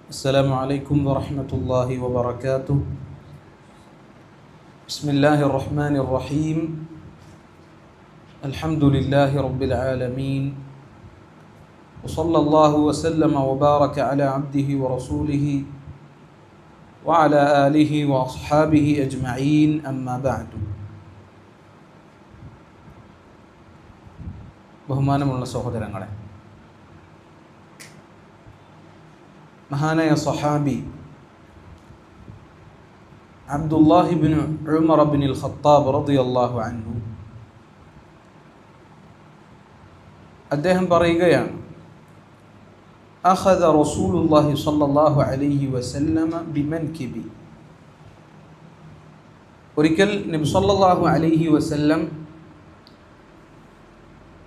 السلام عليكم ورحمة الله وبركاته. بسم الله الرحمن الرحيم. الحمد لله رب العالمين، وصلى الله وسلم وبارك على عبده ورسوله وعلى آله وأصحابه أجمعين، أما بعد. ബഹുമാനമുള്ള സഹോദരങ്ങളെ, മഹാനായ സഹാബി അബ്ദുല്ലാഹി ഇബ്നു ഉമർ ഇബ്നുൽ ഖത്താബ് റളിയല്ലാഹു അൻഹു അദ്ദേഹം പറയുകയാണ്, അഖദ റസൂലുള്ളാഹി സ്വല്ലല്ലാഹു അലൈഹി വസല്ലമ ബിമൻകിബി. ഒരിക്കൽ നബി സ്വല്ലല്ലാഹു അലൈഹി വസല്ലം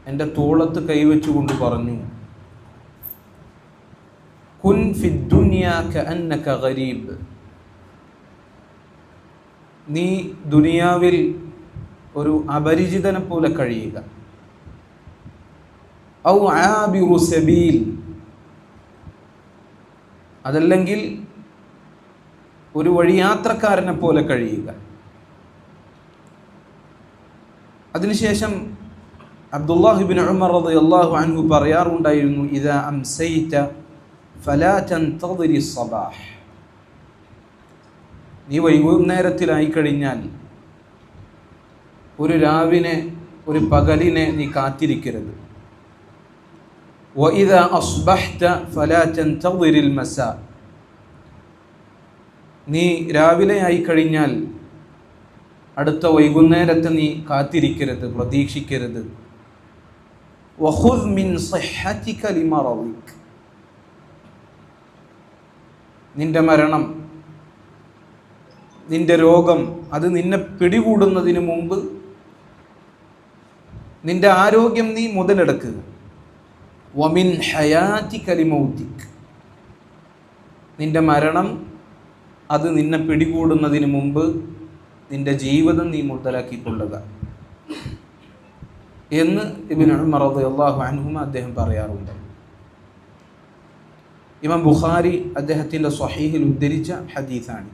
എൻ്റെ തോളത്ത് കൈവച്ചുകൊണ്ട് പറഞ്ഞു, കുൻ ഫിദ്ദുനിയാ കഅന്നക ഗരീബ്. നീ ദുനിയാവിൽ ഒരു അപരിചിതനെ പോലെ കഴിയുക. ഔ ആബിറു സബീൽ, അതല്ലെങ്കിൽ ഒരു വഴിയാത്രക്കാരനെ പോലെ കഴിയുക. അതിനുശേഷം അബ്ദുല്ലാഹി ഇബ്നു ഉമർ റളിയല്ലാഹു അൻഹു പറയാറുണ്ടായിരുന്നു, ഇദാ അംസൈത ഫലാ തൻതദിരി സ്വബാഹ്. നീ വൈകുന്നേരത്തിലായി കഴിഞ്ഞാൽ ഒരു രാവിനെ, ഒരു പകലിനെ നീ കാത്തിരിക്കരുത്. വഇദാ അസ്ബഹ്ത ഫലാ തൻതദിരിൽ മസാ. നീ രാവിലെ ആയി കഴിഞ്ഞാൽ അടുത്ത വൈകുന്നേരത്തെ നീ കാത്തിരിക്കരുത്, പ്രതീക്ഷിക്കരുത്. വഖുദ് മിൻ സിഹ്ഹതിക ലിമറദിക. നിന്റെ മരണം, നിന്റെ രോഗം, അത് നിന്നെ പിടികൂടുന്നതിന് മുമ്പ് നിന്റെ ആരോഗ്യം നീ മുതലെടുക്കുക. വമിൻ ഹയാതിക ലിമൗതിക. നിന്റെ മരണം അത് നിന്നെ പിടികൂടുന്നതിന് മുമ്പ് നിന്റെ ജീവിതം നീ മുതലാക്കിക്കൊള്ളുക എന്ന് ഇബ്നു ഉമർ റളിയല്ലാഹു അൻഹുമ അദ്ദേഹം പറയാറുണ്ട്. ഇമാം ബുഖാരി അദ്ദേഹത്തിൻ്റെ സ്വഹീഹിൽ ഉദ്ധരിച്ച ഹദീസാണ്.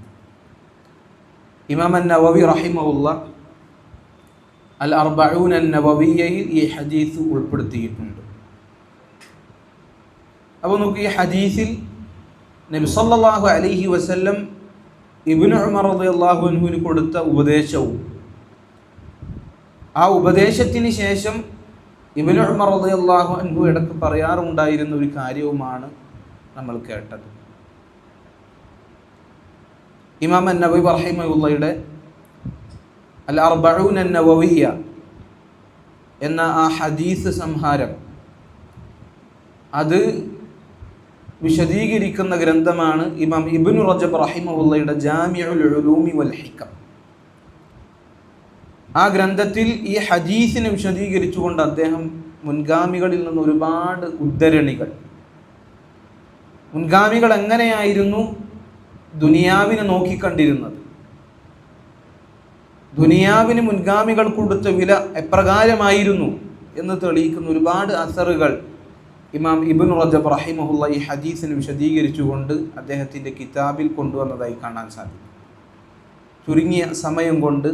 ഇമാം അൻ-നവവി റഹിമഹുല്ലാഹ് അൽ അർബഊന അൻ-നവവിയ്യയിൽ ഈ ഹദീസ് ഉൾപ്പെടുത്തിയിട്ടുണ്ട്. അപ്പോൾ നമുക്ക് ഈ ഹദീസിൽ നബി സല്ലല്ലാഹു അലൈഹി വസല്ലം ഇബ്നു ഉമർ റളിയല്ലാഹു അൻഹുവിന് കൊടുത്ത ഉപദേശവും ആ ഉപദേശത്തിന് ശേഷം ഇബ്നു ഉമർ റളിയല്ലാഹു അൻഹു ഇടയ്ക്ക് പറയാറുണ്ടായിരുന്ന ഒരു കാര്യവുമാണ് നമ്മൾ കേട്ടത്. ഇമാം അൻ-നവവി റഹിമഹുള്ളയുടെ അൽ അർബഊന അൻ-നവവിയ്യ എന്ന ആ ഹദീസ് സംഹാരം അത് വിശദീകരിക്കുന്ന ഗ്രന്ഥമാണ് ഇമാം ഇബ്നു റജബ് റഹിമഹുള്ളയുടെ ജാമിഉൽ ഉലൂമി വൽ ഹിക്കം. ആ ഗ്രന്ഥത്തിൽ ഈ ഹദീസിനെ വിശദീകരിച്ചുകൊണ്ട് അദ്ദേഹം മുൻഗാമികളിൽ നിന്ന് ഒരുപാട് ഉദ്ധരണികൾ, മുൻഗാമികൾ എങ്ങനെയായിരുന്നു ദുനിയാവിനെ നോക്കിക്കണ്ടിരുന്നത്, ദുനിയാവിന് മുൻഗാമികൾ കൊടുത്ത വില എപ്രകാരമായിരുന്നു എന്ന് തെളിയിക്കുന്ന ഒരുപാട് അസറുകൾ ഇമാം ഇബ്നു റജബ് റഹിമഹുള്ള ഈ ഹദീസിനെ വിശദീകരിച്ചുകൊണ്ട് അദ്ദേഹത്തിൻ്റെ കിതാബിൽ കൊണ്ടുവന്നതായി കാണാൻ സാധിക്കും. ചുരുങ്ങിയ സമയം കൊണ്ട്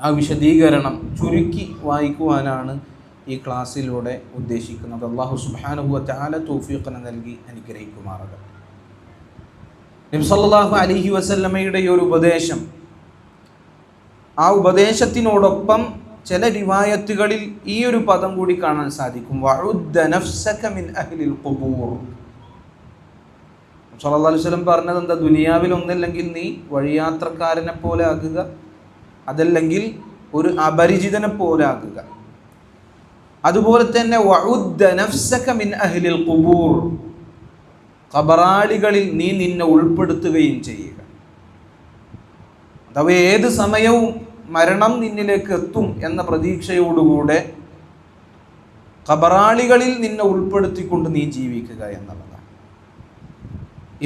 ആ വിശദീകരണം ചുരുക്കി വായിക്കുവാനാണ് ഈ ക്ലാസ്സിലൂടെ ഉദ്ദേശിക്കുന്നത്. അല്ലാഹു സുബ്ഹാനഹു വ തആല തൗഫീഖ് നൽകി അനുഗ്രഹിക്കുമാറാകട്ടെ. നബി സല്ലല്ലാഹു അലൈഹി വസല്ലമയുടെ ഈ ഒരു ഉപദേശം, ആ ഉപദേശത്തിനോടൊപ്പം ചില റിവായത്തുകളിൽ ഈ ഒരു പദം കൂടി കാണാൻ സാധിക്കും, വഉദ്ദ നഫ്സക മിൻ അഹ്ലിൽ ഖുബൂർ. സല്ലല്ലാഹു അലൈഹി വസല്ലം പറഞ്ഞത് എന്താ? ദുനിയാവിൽ ഒന്നല്ലെങ്കിൽ നീ വഴിയാത്രക്കാരനെ പോലെ ആകുക, അതല്ലെങ്കിൽ ഒരു അപരിചിതനെ പോലെ ആകുക. അതുപോലെ തന്നെ വഉദ്ദ നഫ്സക മിൻ അഹ്ലിൽ ഖുബൂർ, ഖബറാളികളിൽ നീ നിന്നെ ഉൾപ്പെടുത്തുകയും ചെയ്യുക. അഥവാ ഏത് സമയവും മരണം നിന്നിലേക്ക് എത്തും എന്ന പ്രതീക്ഷയോടുകൂടെ ഖബറാളികളിൽ നിന്നെ ഉൾപ്പെടുത്തിക്കൊണ്ട് നീ ജീവിക്കുക എന്നുള്ളതാണ്.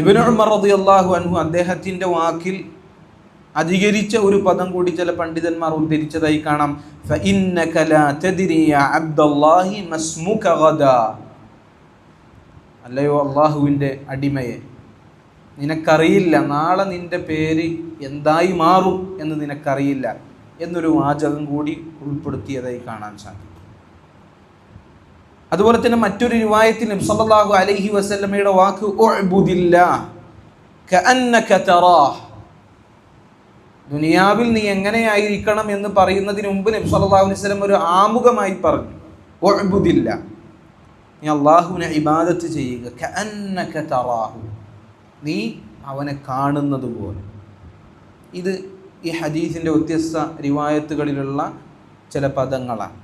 ഇബ്നു ഉമർ റളിയല്ലാഹു അൻഹു അദ്ദേഹത്തിൻ്റെ വാക്കിൽ അധികരിച്ച ഒരു പദം കൂടി ചില പണ്ഡിതന്മാർ ഉദ്ധരിച്ചതായി കാണാം. ഫഇന്നക ലാ തദ്രി യാ അബ്ദുല്ലാഹി മസ്മുക ഗദാ. അല്ലയോ അള്ളാഹുവിൻ്റെ അടിമയെ, നിനക്കറിയില്ല നാളെ നിൻ്റെ പേര് എന്തായി മാറും എന്ന് നിനക്കറിയില്ല എന്നൊരു വാചകം കൂടി ഉൾപ്പെടുത്തിയതായി കാണാൻ സാധിക്കും. അതുപോലെ തന്നെ മറ്റൊരു റിവായത്തിൽ നബി സല്ലല്ലാഹു അലൈഹി വസല്ലമയുടെ വാക്ക് ഉഅ്ബുദില്ലാഹ് കഅന്നക തറാഹ്. ദുനിയാവിൽ നീ എങ്ങനെയായിരിക്കണം എന്ന് പറയുന്നതിന് മുമ്പ് നബി സല്ലല്ലാഹു അലൈഹി വസല്ലം ഒരു ആമുഖമായി പറഞ്ഞു, ഉഅ്ബുദില്ലാഹ്, നീ അല്ലാഹുവിനെ ഇബാദത്ത് ചെയ്യുക, കഅന്നക തറാഹു, നീ അവനെ കാണുന്നത് പോലെ. ഇത് ഈ ഹദീസിൻ്റെ വ്യത്യസ്ത റിവായത്തുകളിലുള്ള ചില പദങ്ങളാണ്.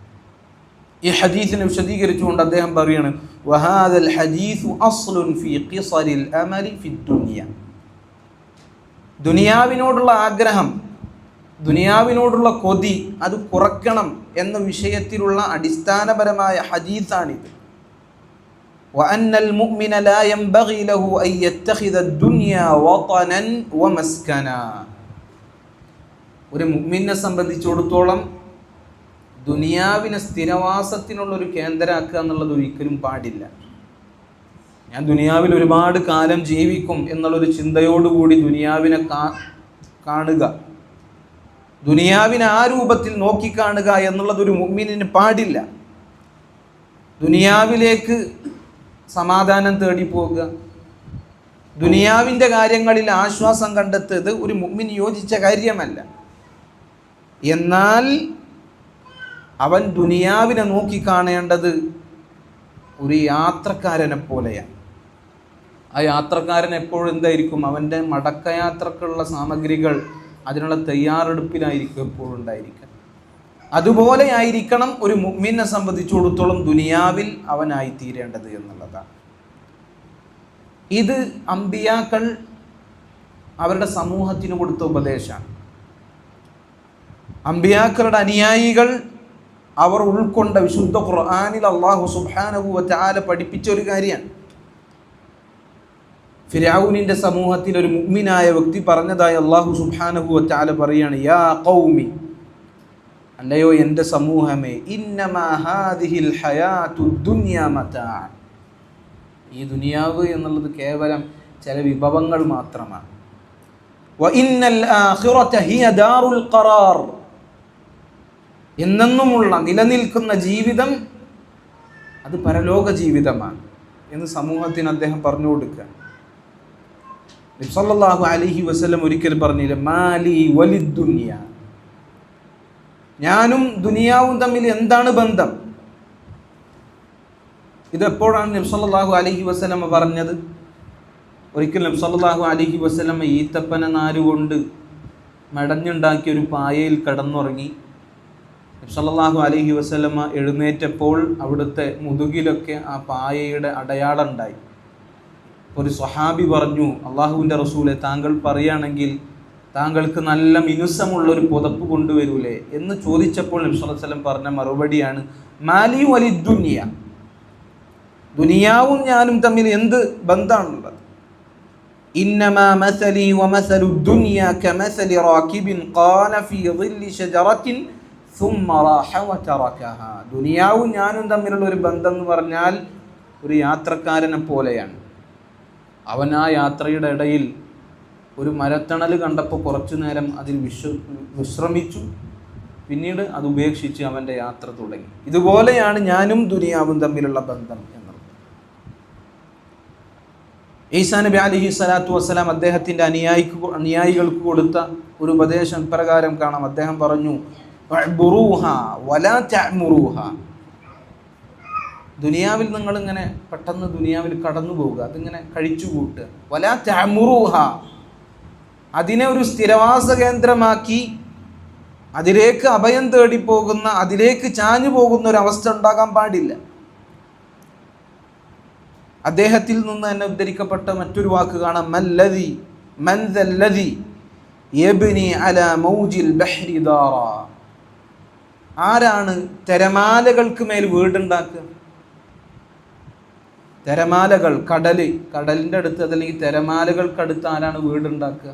ഈ ഹദീസിനെ വിശദീകരിച്ചുകൊണ്ട് അദ്ദേഹം പറയാണ്, വഹാദൽ ഹദീസു അസ്ലുൻ ഫീ ഖിസറിൽ അമലി ഫിദ് ദുനിയ. ദുനിയാവിനോടുള്ള ആഗ്രഹം, ദുനിയാവിനോടുള്ള കൊതി അത് കുറയ്ക്കണം എന്ന വിഷയത്തിലുള്ള അടിസ്ഥാനപരമായ ഹദീസാണിത്. വഅന്നൽ മുഅ്മിന ലാ യൻബഗി ലഹു അൻ യത്തഖിദ ദുനിയ വതനൻ വമസ്കനാ. ഒരു മുഅ്മിനെ സംബന്ധിച്ചിടത്തോളം ദുനിയാവിനെ സ്ഥിരവാസത്തിനുള്ളൊരു കേന്ദ്രമാക്കുക എന്നുള്ളത് ഒരിക്കലും പാടില്ല. ഞാൻ ദുനിയാവിൽ ഒരുപാട് കാലം ജീവിക്കും എന്നുള്ളൊരു ചിന്തയോടുകൂടി ദുനിയാവിനെ കാണുക, ദുനിയാവിനെ ആ രൂപത്തിൽ നോക്കിക്കാണുക എന്നുള്ളതൊരു മുഅ്മിനിന് പാടില്ല. ദുനിയാവിലേക്ക് സമാധാനം തേടി പോകുക, ദുനിയാവിൻ്റെ കാര്യങ്ങളിൽ ആശ്വാസം കണ്ടെത്തുന്നത് ഒരു മുഅ്മിന് യോജിച്ച കാര്യമല്ല. എന്നാൽ അവൻ ദുനിയാവിനെ നോക്കിക്കാണേണ്ടത് ഒരു യാത്രക്കാരനെ പോലെയാണ്. ആ യാത്രക്കാരൻ എപ്പോഴും എന്തായിരിക്കും? അവൻ്റെ മടക്കയാത്രക്കുള്ള സാമഗ്രികൾ അതിനുള്ള തയ്യാറെടുപ്പിലായിരിക്കും എപ്പോഴും ഉണ്ടായിരിക്കുക. അതുപോലെ ആയിരിക്കണം ഒരു മുഅ്മിനെ സംബന്ധിച്ചിടത്തോളം ദുനിയാവിൽ അവനായിത്തീരേണ്ടത് എന്നുള്ളതാണ്. ഇത് അമ്പിയാക്കൾ അവരുടെ സമൂഹത്തിന് കൊടുത്ത ഉപദേശമാണ്. അമ്പിയാക്കളുടെ അനുയായികൾ അവർ ഉൾക്കൊണ്ട വിശുദ്ധ ഖുർആനിൽ അല്ലാഹു സുബ്ഹാനഹു വ തആല പഠിപ്പിച്ച ഒരു കാര്യമാണ്. ഫിർഔനിന്റെ സമൂഹത്തിൽ ഒരു മുഅ്മിനായ വ്യക്തി പറഞ്ഞതായി അല്ലാഹു സുബ്ഹാനഹു വ തആല പറയാണ്, യാ ഖൗമി, അല്ലയോ എൻ്റെ സമൂഹമേ, ഇന്നമാ ഹാദിഹിൽ ഹയാത്തുദ് ദുനിയ മതാ. ഈ ദുനിയാവ് എന്നുള്ളത് കേവലം ചില വിഭവങ്ങൾ മാത്രമാണ്. വ ഇന്നൽ ആഖിറത ഹിയ ദാറുൽ ഖറാർ. എന്നെന്നുമുള്ള നിലനിൽക്കുന്ന ജീവിതം അത് പരലോക ജീവിതമാണ് എന്ന് സമൂഹത്തിന് അദ്ദേഹം പറഞ്ഞു കൊടുക്കുക. നബി സല്ലല്ലാഹു അലൈഹി വസല്ലം ഒരിക്കൽ പറഞ്ഞില്ല, മാലി വലിദ് ദുനിയ, ഞാനും ദുനിയാവും തമ്മിൽ എന്താണ് ബന്ധം? ഇതെപ്പോഴാണ് നബി സല്ലല്ലാഹു അലൈഹി വസല്ലം പറഞ്ഞത്? ഒരിക്കൽ നബി സല്ലല്ലാഹു അലൈഹി വസല്ലം ഈത്തപ്പന നാരുകൊണ്ട് മെടഞ്ഞുണ്ടാക്കിയ ഒരു പായയിൽ കിടന്നുറങ്ങി. നബി സല്ലല്ലാഹു അലൈഹി വസല്ലം എഴുന്നേറ്റപ്പോൾ അവിടുത്തെ മുതുകിലൊക്കെ ആ പായയുടെ അടയാളം ഉണ്ടായി. ഒരു സ്വഹാബി പറഞ്ഞു, അള്ളാഹുവിൻ്റെ റസൂലെ, താങ്കൾ പറയുകയാണെങ്കിൽ താങ്കൾക്ക് നല്ല മിനുസമുള്ളൊരു പുതപ്പ് കൊണ്ടുവരൂലേ എന്ന് ചോദിച്ചപ്പോൾ നബി സല്ലല്ലാഹു അലൈഹി വസല്ലം പറഞ്ഞ മറുപടിയാണ്, മാലി വലിദ് ദുനിയ, ദുനിയാവും ഞാനും തമ്മിൽ എന്ത് ബന്ധമാണുള്ളത്? ഇന്നമാ മസലി വമസലു ദുനിയ കമസലി റാകിബിൻ ഖാന ഫീ ളില്ലി ഷജറത്തിൻ സുമ്മ റാഹ വതറകഹ. ദുനിയാവും ഞാനും തമ്മിലുള്ള ഒരു ബന്ധം എന്ന് പറഞ്ഞാൽ ഒരു യാത്രക്കാരനെ പോലെയാണ്. അവൻ ആ യാത്രയുടെ ഇടയിൽ ഒരു മരത്തണൽ കണ്ടപ്പോൾ കുറച്ചു നേരം അതിൽ വിശ്രമിച്ചു, പിന്നീട് അത് ഉപേക്ഷിച്ച് അവൻ്റെ യാത്ര തുടങ്ങി. ഇതുപോലെയാണ് ഞാനും ദുനിയാവും തമ്മിലുള്ള ബന്ധം എന്നുള്ളത്. ഈസാ നബി അലൈഹി സ്വലാത്തു വസ്സലാം അദ്ദേഹത്തിൻ്റെ അനുയായികൾക്ക് കൊടുത്ത ഒരു ഉപദേശം പ്രകാരം കാണാം. അദ്ദേഹം പറഞ്ഞു, വലാ തഅ്മുറൂഹ. ദുനിയാവിൽ നിങ്ങളിങ്ങനെ പെട്ടെന്ന് ദുനിയാവിൽ കടന്നു പോവുക, അതിങ്ങനെ കഴിച്ചു കൂട്ടുക. വലാ തഅ്മുറൂഹ, അതിനെ ഒരു സ്ഥിരവാസ കേന്ദ്രമാക്കി അതിലേക്ക് അഭയം തേടി പോകുന്ന, അതിലേക്ക് ചാഞ്ഞു പോകുന്ന ഒരു അവസ്ഥ ഉണ്ടാകാൻ പാടില്ല. അദ്ദേഹത്തിൽ നിന്ന് തന്നെ ഉദ്ധരിക്കപ്പെട്ട മറ്റൊരു വാക്ക് കാണാം, മൻ ദല്ലദി യബ്നി അലാ മൗജിൽ ബഹ്രി ദാറ. ആരാണ് തിരമാലകൾക്ക് മേൽ വീടുണ്ടാക്കുക? തിരമാലകൾ, കടലിൻ്റെ അടുത്ത് അതല്ലെങ്കിൽ തിരമാലകൾക്കടുത്ത് ആരാണ് വീടുണ്ടാക്കുക?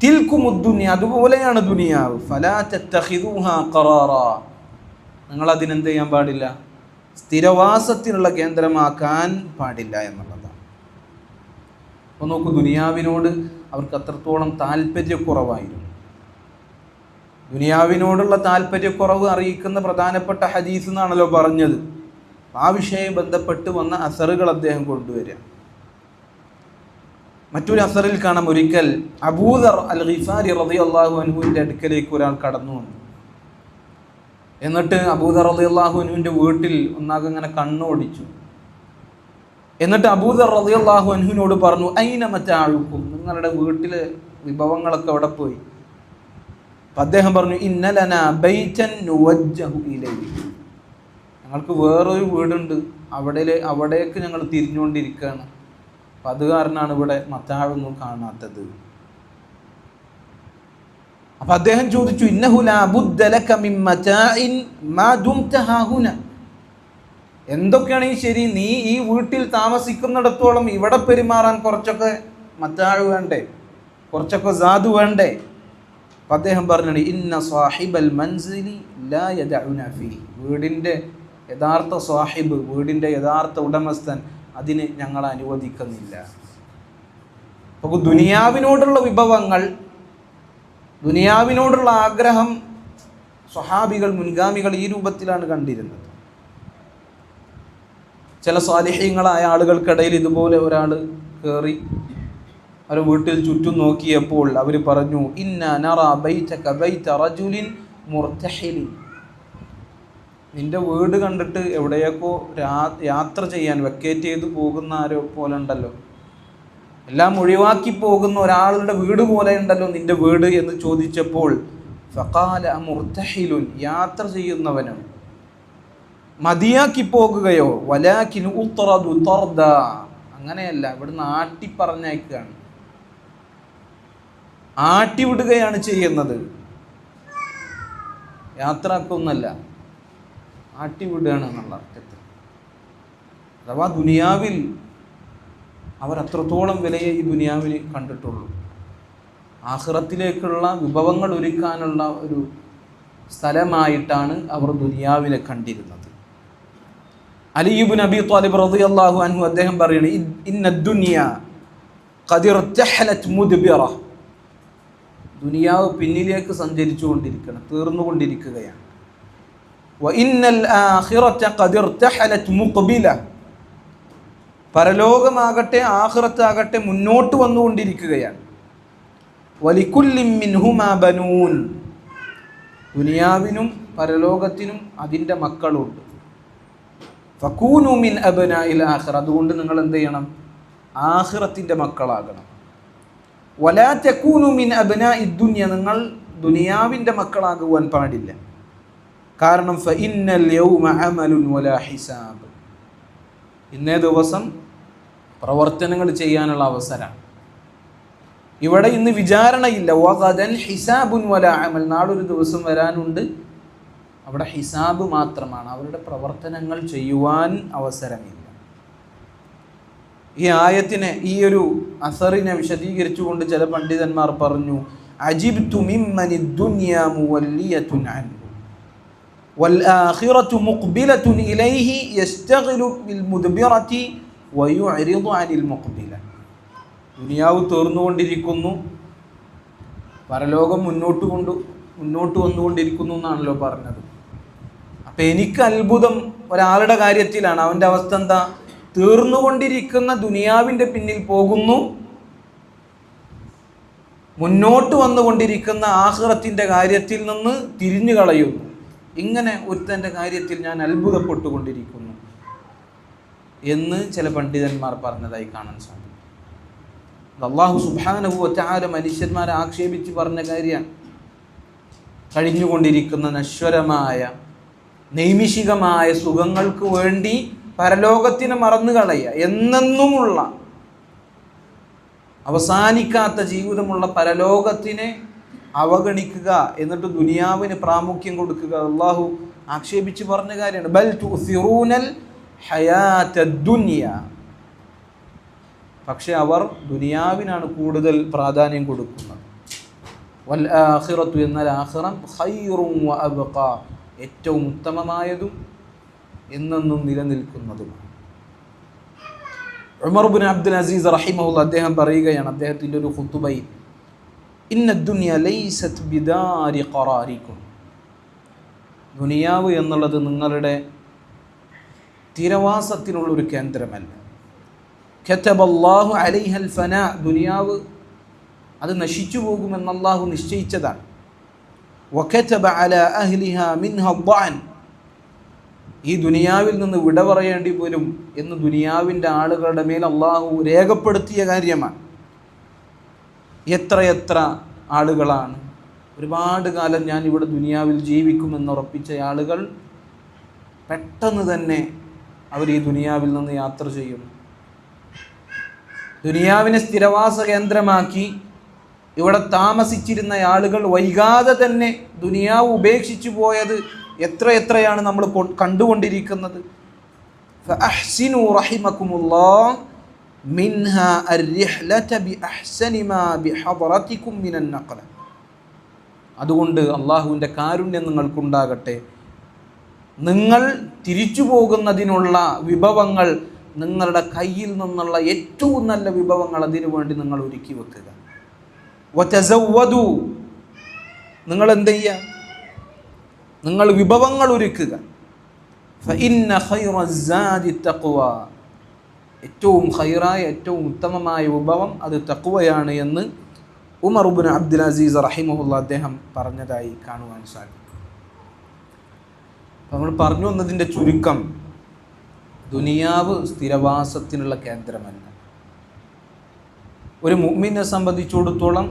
തിൽക്കുമുദ്ദുനിയ, അതുപോലെയാണ് ദുനിയാവ്. ഫലാ തത്തഖിദൂഹാ ഖറാറാ, നിങ്ങൾ അതിനെന്ത് ചെയ്യാൻ പാടില്ല? സ്ഥിരവാസത്തിനുള്ള കേന്ദ്രമാക്കാൻ പാടില്ല എന്നുള്ളതാണ്. അപ്പോൾ നോക്കൂ, ദുനിയാവിനോട് അവർക്ക് അത്രത്തോളം താല്പര്യക്കുറവായിരുന്നു. ദുനിയാവിനോടുള്ള താല്പര്യക്കുറവ് അറിയിക്കുന്ന പ്രധാനപ്പെട്ട ഹദീസ് എന്നാണല്ലോ പറഞ്ഞത്. ആ വിഷയം ബന്ധപ്പെട്ട് വന്ന അസറുകൾ അദ്ദേഹം കൊണ്ടുവരിക. മറ്റൊരു അസറിൽ കാണാം, ഒരിക്കൽ അബൂദർ അൽ ഗിഫാരി റളിയല്ലാഹു അൻഹുവിൻ്റെ അടുക്കലേക്ക് ഒരാൾ കടന്നു വന്നു. എന്നിട്ട് അബൂദർ റളിയല്ലാഹു അൻഹുവിൻ്റെ വീട്ടിൽ ഒന്നാകെ ഇങ്ങനെ കണ്ണോടിച്ചു. എന്നിട്ട് അബൂദർ റളിയല്ലാഹു അൻഹുവിനോട് പറഞ്ഞു, ഐന മതാഉക്കും, നിങ്ങളുടെ വീട്ടിലെ വിഭവങ്ങളൊക്കെ അവിടെ പോയി. അദ്ദേഹം പറഞ്ഞു, ഇന്ന ലനാ ബൈതൻ നുവജ്ജഹു ഇലൈഹി, ഞങ്ങൾക്ക് വേറൊരു വീടുണ്ട്, അവിടേക്ക് ഞങ്ങൾ തിരിഞ്ഞുകൊണ്ടിരിക്കുകയാണ്. അപ്പം അത് കാരണമാണ് ഇവിടെ മതാഴൊന്നും കാണാത്തത്. അപ്പം അദ്ദേഹം ചോദിച്ചു, ഇന്നഹു ലാ ബുദ്ദ ലക മിൻ മതാഇൻ മാ ദുംത ഹാഹുന, എന്തൊക്കെയാണ് ഈ ശരി, നീ ഈ വീട്ടിൽ താമസിക്കുന്നിടത്തോളം ഇവിടെ പെരുമാറാൻ കുറച്ചൊക്കെ മതാഴ് വേണ്ടേ, കുറച്ചൊക്കെ സാധു വേണ്ടേ? അപ്പം അദ്ദേഹം പറഞ്ഞു, ഇന്ന സാഹിബൽ മൻസിലി ലാ യദഉന ഫീഹി, വീടിൻ്റെ യഥാർത്ഥ സാഹിബ്, വീടിൻ്റെ യഥാർത്ഥ ഉടമസ്ഥൻ അതിന് ഞങ്ങൾ അനുവദിക്കുന്നില്ല. അപ്പോൾ ദുനിയാവിനോടുള്ള വിഭവങ്ങൾ, ദുനിയാവിനോടുള്ള ആഗ്രഹം സ്വഹാബികൾ, മുൻഗാമികൾ ഈ രൂപത്തിലാണ് കണ്ടിരുന്നത്. ചില സാലിഹ്യങ്ങളായ ആളുകൾക്കിടയിൽ ഇതുപോലെ ഒരാൾ കയറി അവർ വീട്ടിൽ ചുറ്റും നോക്കിയപ്പോൾ അവർ പറഞ്ഞു, ഇന്ന നറാ ബൈതക ബൈത റജുലിൻ മുർതഹിലിൻ, നിന്റെ വീട് കണ്ടിട്ട് എവിടെയൊക്കെ യാത്ര ചെയ്യാൻ വെക്കേറ്റ് ചെയ്ത് പോകുന്ന ആരോ പോലെ ഉണ്ടല്ലോ, എല്ലാം ഒഴിവാക്കി പോകുന്ന ഒരാളുടെ വീട് പോലെ ഉണ്ടല്ലോ നിന്റെ വീട് എന്ന് ചോദിച്ചപ്പോൾ ഫഖാല മുർതഹിലുൻ, യാത്ര ചെയ്യുന്നവനും, മതിയാക്കി പോകുകയോ, വലാകിൻ ഉത്റദു തർദ, അങ്ങനെയല്ല, ഇവിടുന്ന് ആട്ടി പറഞ്ഞയക്കുകയാണ്, ആട്ടി വിടുകയാണ് ചെയ്യുന്നത്, യാത്രക്കൊന്നല്ല, ആട്ടി വിടുകയാണ് എന്നുള്ള അർത്ഥത്തിൽ. അഥവാ ദുനിയാവിൽ അവർ അത്രത്തോളം വിലയെ ഈ ദുനിയാവിൽ കണ്ടിട്ടുള്ളൂ. ആഖിറത്തിലേക്കുള്ള വിഭവങ്ങൾ ഒരുക്കാനുള്ള ഒരു സ്ഥലമായിട്ടാണ് അവർ ദുനിയാവിനെ കണ്ടിരുന്നത്. അലി ഇബ്നു അബീ ത്വാലിബ് റളിയല്ലാഹു അൻഹു അദ്ദേഹം പറയുന്നു, ഇന്ന ദുനിയ ഖദ് ഇർതഹലത് മുദ്ബിറ, ദുനിയാവ് പിന്നിലേക്ക് സഞ്ചരിച്ചു കൊണ്ടിരിക്കുകയാണ്, തീർന്നുകൊണ്ടിരിക്കുകയാണ്. വഇന്നൽ ആഖിറത ഖദ് ഇർതഹലത് മുഖ്ബില, പരലോകമാകട്ടെ ആഖിറത്താകട്ടെ മുന്നോട്ട് വന്നുകൊണ്ടിരിക്കുകയാണ്. വലികുല്ലിൻ മിൻഹുമാ ബനൂൻ, ദുനിയാവിനും പരലോകത്തിനും അതിൻ്റെ മക്കളുണ്ട്. ഫകൂനു മിൻ അബ്നാഇൽ ആഖിറ, അതുകൊണ്ട് നിങ്ങൾ എന്ത് ചെയ്യണം, ആഖിറത്തിൻ്റെ മക്കളാകണം. വലാ തകൂനു മിൻ അബ്നാഇദ് ദുനിയ, നിങ്ങൾ ദുനിയാവിൻ്റെ മക്കളാകുവാൻ പാടില്ല. കാരണം ഫഇന്നൽ യൗമ അമലുൻ വലാ ഹിസാബ്, ഇന്നേ ദിവസം പ്രവർത്തനങ്ങൾ ചെയ്യാനുള്ള അവസരമാണ്. ഇവിടെ ഇന്ന് വിചാരണയില്ല. വഗദൻ ഹിസാബുൻ വലാ അമൽ, നാളൊരു ദിവസം വരാനുണ്ട്, അവിടെ ഹിസാബ് മാത്രമാണ്, അവരുടെ പ്രവർത്തനങ്ങൾ ചെയ്യുവാൻ അവസരമില്ല. ഈ ആയത്തിനെ, ഈ ഒരു അസറിനെ വിശദീകരിച്ചുകൊണ്ട് ചില പണ്ഡിതന്മാർ പറഞ്ഞു, അജിബ്തു മിമ്മനി ദുനിയ മുവല്ലിയത്തുൻ അൻഹു വൽ ആഖിറതു മുഖ്ബിലത്തുൻ ഇലൈഹി യസ്തഗ്ലു ബിൽ മുദ്ബിറതി വയുഅരിദു അനിൽ മുഖ്ബില. ദുനിയാവ് തീർന്നുകൊണ്ടിരിക്കുന്നു, പരലോകം മുന്നോട്ട് വന്നുകൊണ്ടിരിക്കുന്നു എന്നാണല്ലോ പറഞ്ഞത്. അപ്പം എനിക്ക് അത്ഭുതം ഒരാളുടെ കാര്യത്തിലാണ്. അവൻ്റെ അവസ്ഥ എന്താ? തീർന്നുകൊണ്ടിരിക്കുന്ന ദുനിയാവിൻ്റെ പിന്നിൽ പോകുന്നു, മുന്നോട്ട് വന്നുകൊണ്ടിരിക്കുന്ന ആഖിറത്തിൻ്റെ കാര്യത്തിൽ നിന്ന് തിരിഞ്ഞു കളയുന്നു. ഇങ്ങനെ ഒരുത്തൻ്റെ കാര്യത്തിൽ ഞാൻ അത്ഭുതപ്പെട്ടുകൊണ്ടിരിക്കുന്നു എന്ന് ചില പണ്ഡിതന്മാർ പറഞ്ഞതായി കാണാൻ സാധിക്കും. അല്ലാഹു സുബ്ഹാനഹു വ തആല മനുഷ്യന്മാരെ ആക്ഷേപിച്ച് പറഞ്ഞ കാര്യമാണ്. കഴിഞ്ഞുകൊണ്ടിരിക്കുന്ന നശ്വരമായ നൈമിഷികമായ സുഖങ്ങൾക്ക് വേണ്ടി പരലോകത്തിനെ മറന്നു കളയുക, എന്നെന്നുമുള്ള അവസാനിക്കാത്ത ജീവിതമുള്ള പരലോകത്തിനെ അവഗണിക്കുക, എന്നിട്ട് ദുനിയാവിന് പ്രാമുഖ്യം കൊടുക്കുക. അള്ളാഹു ആക്ഷേപിച്ച് പറഞ്ഞ കാര്യമാണ്. ബൽ തുസിറൂനൽ ഹയാത്തദ് ദുനിയ, പക്ഷെ അവർ ദുനിയാവിനാണ് കൂടുതൽ പ്രാധാന്യം കൊടുക്കുന്നത്. വൽ ആഖിറത്തു, എന്നാൽ ആഖിറം ഖൈറും വ അബ്ഖ, ഏറ്റവും ഉത്തമമായതും എന്നെന്നും നിലനിൽക്കുന്നതുമാണ്. ഉമർ ഇബ്നു അബ്ദുൽ അസീസ് റഹിമഹുല്ലാ അദ്ദേഹം പറയുകയാണ് അദ്ദേഹത്തിൻ്റെ ഒരു ഖുതുബയിൽ, ഇന്ന ദുനിയ ലൈസത് ബിദാരി ഖറാരിക്കും, ദുനിയാവ് എന്നുള്ളത് നിങ്ങളുടെ സ്ഥിരവാസത്തിനുള്ളൊരു കേന്ദ്രമല്ല. കതബല്ലാഹു അലൈഹൽ ഫനാ, ദുനിയാവ് അത് നശിച്ചു പോകുമെന്ന് അല്ലാഹു നിശ്ചയിച്ചതാണ്. വകതബ അലാ അഹ്ലിഹാ മിൻഹാ ദ്ദഅൻ, ഈ ദുനിയാവിൽ നിന്ന് വിട പറയേണ്ടി വരും എന്ന് ദുനിയാവിൻ്റെ ആളുകളുടെ മേൽ അള്ളാഹു രേഖപ്പെടുത്തിയ കാര്യമാണ്. എത്രയെത്ര ആളുകളാണ് ഒരുപാട് കാലം ഞാൻ ഇവിടെ ദുനിയാവിൽ ജീവിക്കുമെന്ന് ഉറപ്പിച്ച ആളുകൾ പെട്ടെന്ന് തന്നെ അവർ ഈ ദുനിയാവിൽ നിന്ന് യാത്ര ചെയ്യുന്നു. ദുനിയാവിനെ സ്ഥിരവാസ കേന്ദ്രമാക്കി ഇവിടെ താമസിച്ചിരുന്ന ആളുകൾ വൈകാതെ തന്നെ ദുനിയാവ് ഉപേക്ഷിച്ചു പോയത് എത്രയാണ് നമ്മൾ കണ്ടുകൊണ്ടിരിക്കുന്നത്. ഫഅഹ്സിനു റഹിമകുമുല്ലാഹ് മിൻഹാ അർരിഹ്ലത ബിഅഹ്സനി മാ ബിഹദറതികും മിനൻ നഖല, അതുകൊണ്ട് അള്ളാഹുവിൻ്റെ കാരുണ്യം നിങ്ങൾക്കുണ്ടാകട്ടെ, നിങ്ങൾ തിരിച്ചു പോകുന്നതിനുള്ള വിഭവങ്ങൾ, നിങ്ങളുടെ കയ്യിൽ നിന്നുള്ള ഏറ്റവും നല്ല വിഭവങ്ങൾ അതിനു വേണ്ടി നിങ്ങൾ ഒരുക്കി വെക്കുക. വതസവ്വദു, നിങ്ങൾ എന്ത് ചെയ്യുക, നിങ്ങൾ വിഭവങ്ങൾ ഒരുക്കുക. ഫഇന്ന ഖൈറസ്സാദി തഖ്വ, ഏറ്റവും ഖൈറായ ഏറ്റവും ഉത്തമമായ വിഭവം അത് തഖ്വയാണ് എന്ന് ഉമർ ഇബ്നു അബ്ദുൽ അസീസ് റഹിമഹുല്ലാ അദ്ദേഹം പറഞ്ഞതായി കാണുവാൻ സാധിക്കും. നമ്മൾ പറഞ്ഞു വന്നതിൻ്റെ ചുരുക്കം, ദുനിയാവ് സ്ഥിരവാസത്തിനുള്ള കേന്ദ്രമല്ല. ഒരു മുഅ്മിനെ സംബന്ധിച്ചിടത്തോളം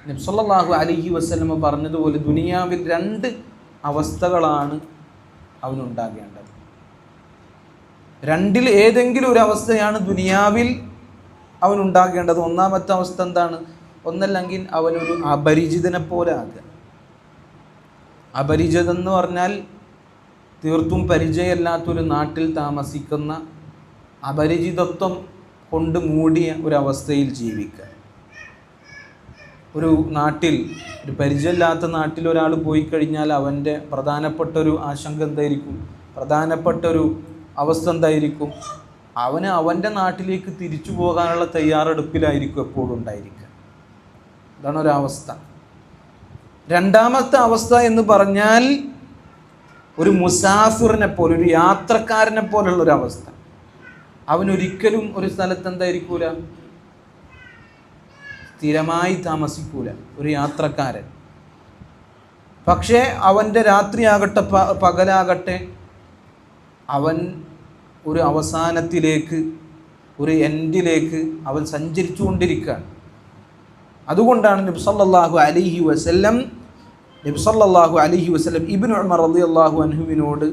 നബി സല്ലല്ലാഹു അലൈഹി വസല്ലമ പറഞ്ഞതുപോലെ ദുനിയാവിൽ രണ്ട് അവസ്ഥകളാണ് അവനുണ്ടാകേണ്ടത്. രണ്ടിൽ ഏതെങ്കിലും ഒരു അവസ്ഥയാണ് ദുനിയാവിൽ അവനുണ്ടാകേണ്ടത്. ഒന്നാമത്തെ അവസ്ഥ എന്താണ്? ഒന്നല്ലെങ്കിൽ അവനൊരു അപരിചിതനെ പോലെ ആകുക. അപരിചിതൻ എന്ന് പറഞ്ഞാൽ തീർത്തും പരിചയമില്ലാത്തൊരു നാട്ടിൽ താമസിക്കുന്ന, അപരിചിതത്വം കൊണ്ട് മൂടിയ ഒരവസ്ഥയിൽ ജീവിക്കുക. ഒരു നാട്ടിൽ, ഒരു പരിചയമില്ലാത്ത നാട്ടിൽ ഒരാൾ പോയി കഴിഞ്ഞാൽ അവൻ്റെ പ്രധാനപ്പെട്ടൊരു ആശങ്ക എന്തായിരിക്കും? പ്രധാനപ്പെട്ടൊരു അവസ്ഥ എന്തായിരിക്കും? അവന് അവൻ്റെ നാട്ടിലേക്ക് തിരിച്ചു പോകാനുള്ള തയ്യാറെടുപ്പിലായിരിക്കും എപ്പോഴും ഉണ്ടായിരിക്കുക. ഇതാണ് ഒരവസ്ഥ. രണ്ടാമത്തെ അവസ്ഥ എന്ന് പറഞ്ഞാൽ ഒരു മുസാഫിറിനെ പോലെ, ഒരു യാത്രക്കാരനെ പോലുള്ളൊരവസ്ഥ. അവനൊരിക്കലും ഒരു സ്ഥലത്ത് എന്തായിരിക്കൂല, സ്ഥിരമായി താമസിക്കൂല, ഒരു യാത്രക്കാരൻ. പക്ഷേ അവൻ്റെ രാത്രിയാകട്ടെ പകലാകട്ടെ അവൻ ഒരു അവസാനത്തിലേക്ക്, ഒരു എൻഡിലേക്ക് അവൻ സഞ്ചരിച്ചു കൊണ്ടിരിക്കുകയാണ്. അതുകൊണ്ടാണ് നബി സല്ലല്ലാഹു അലൈഹി വസല്ലം ഇബ്നു ഉമർ റളിയല്ലാഹു അൻഹുവിനോട്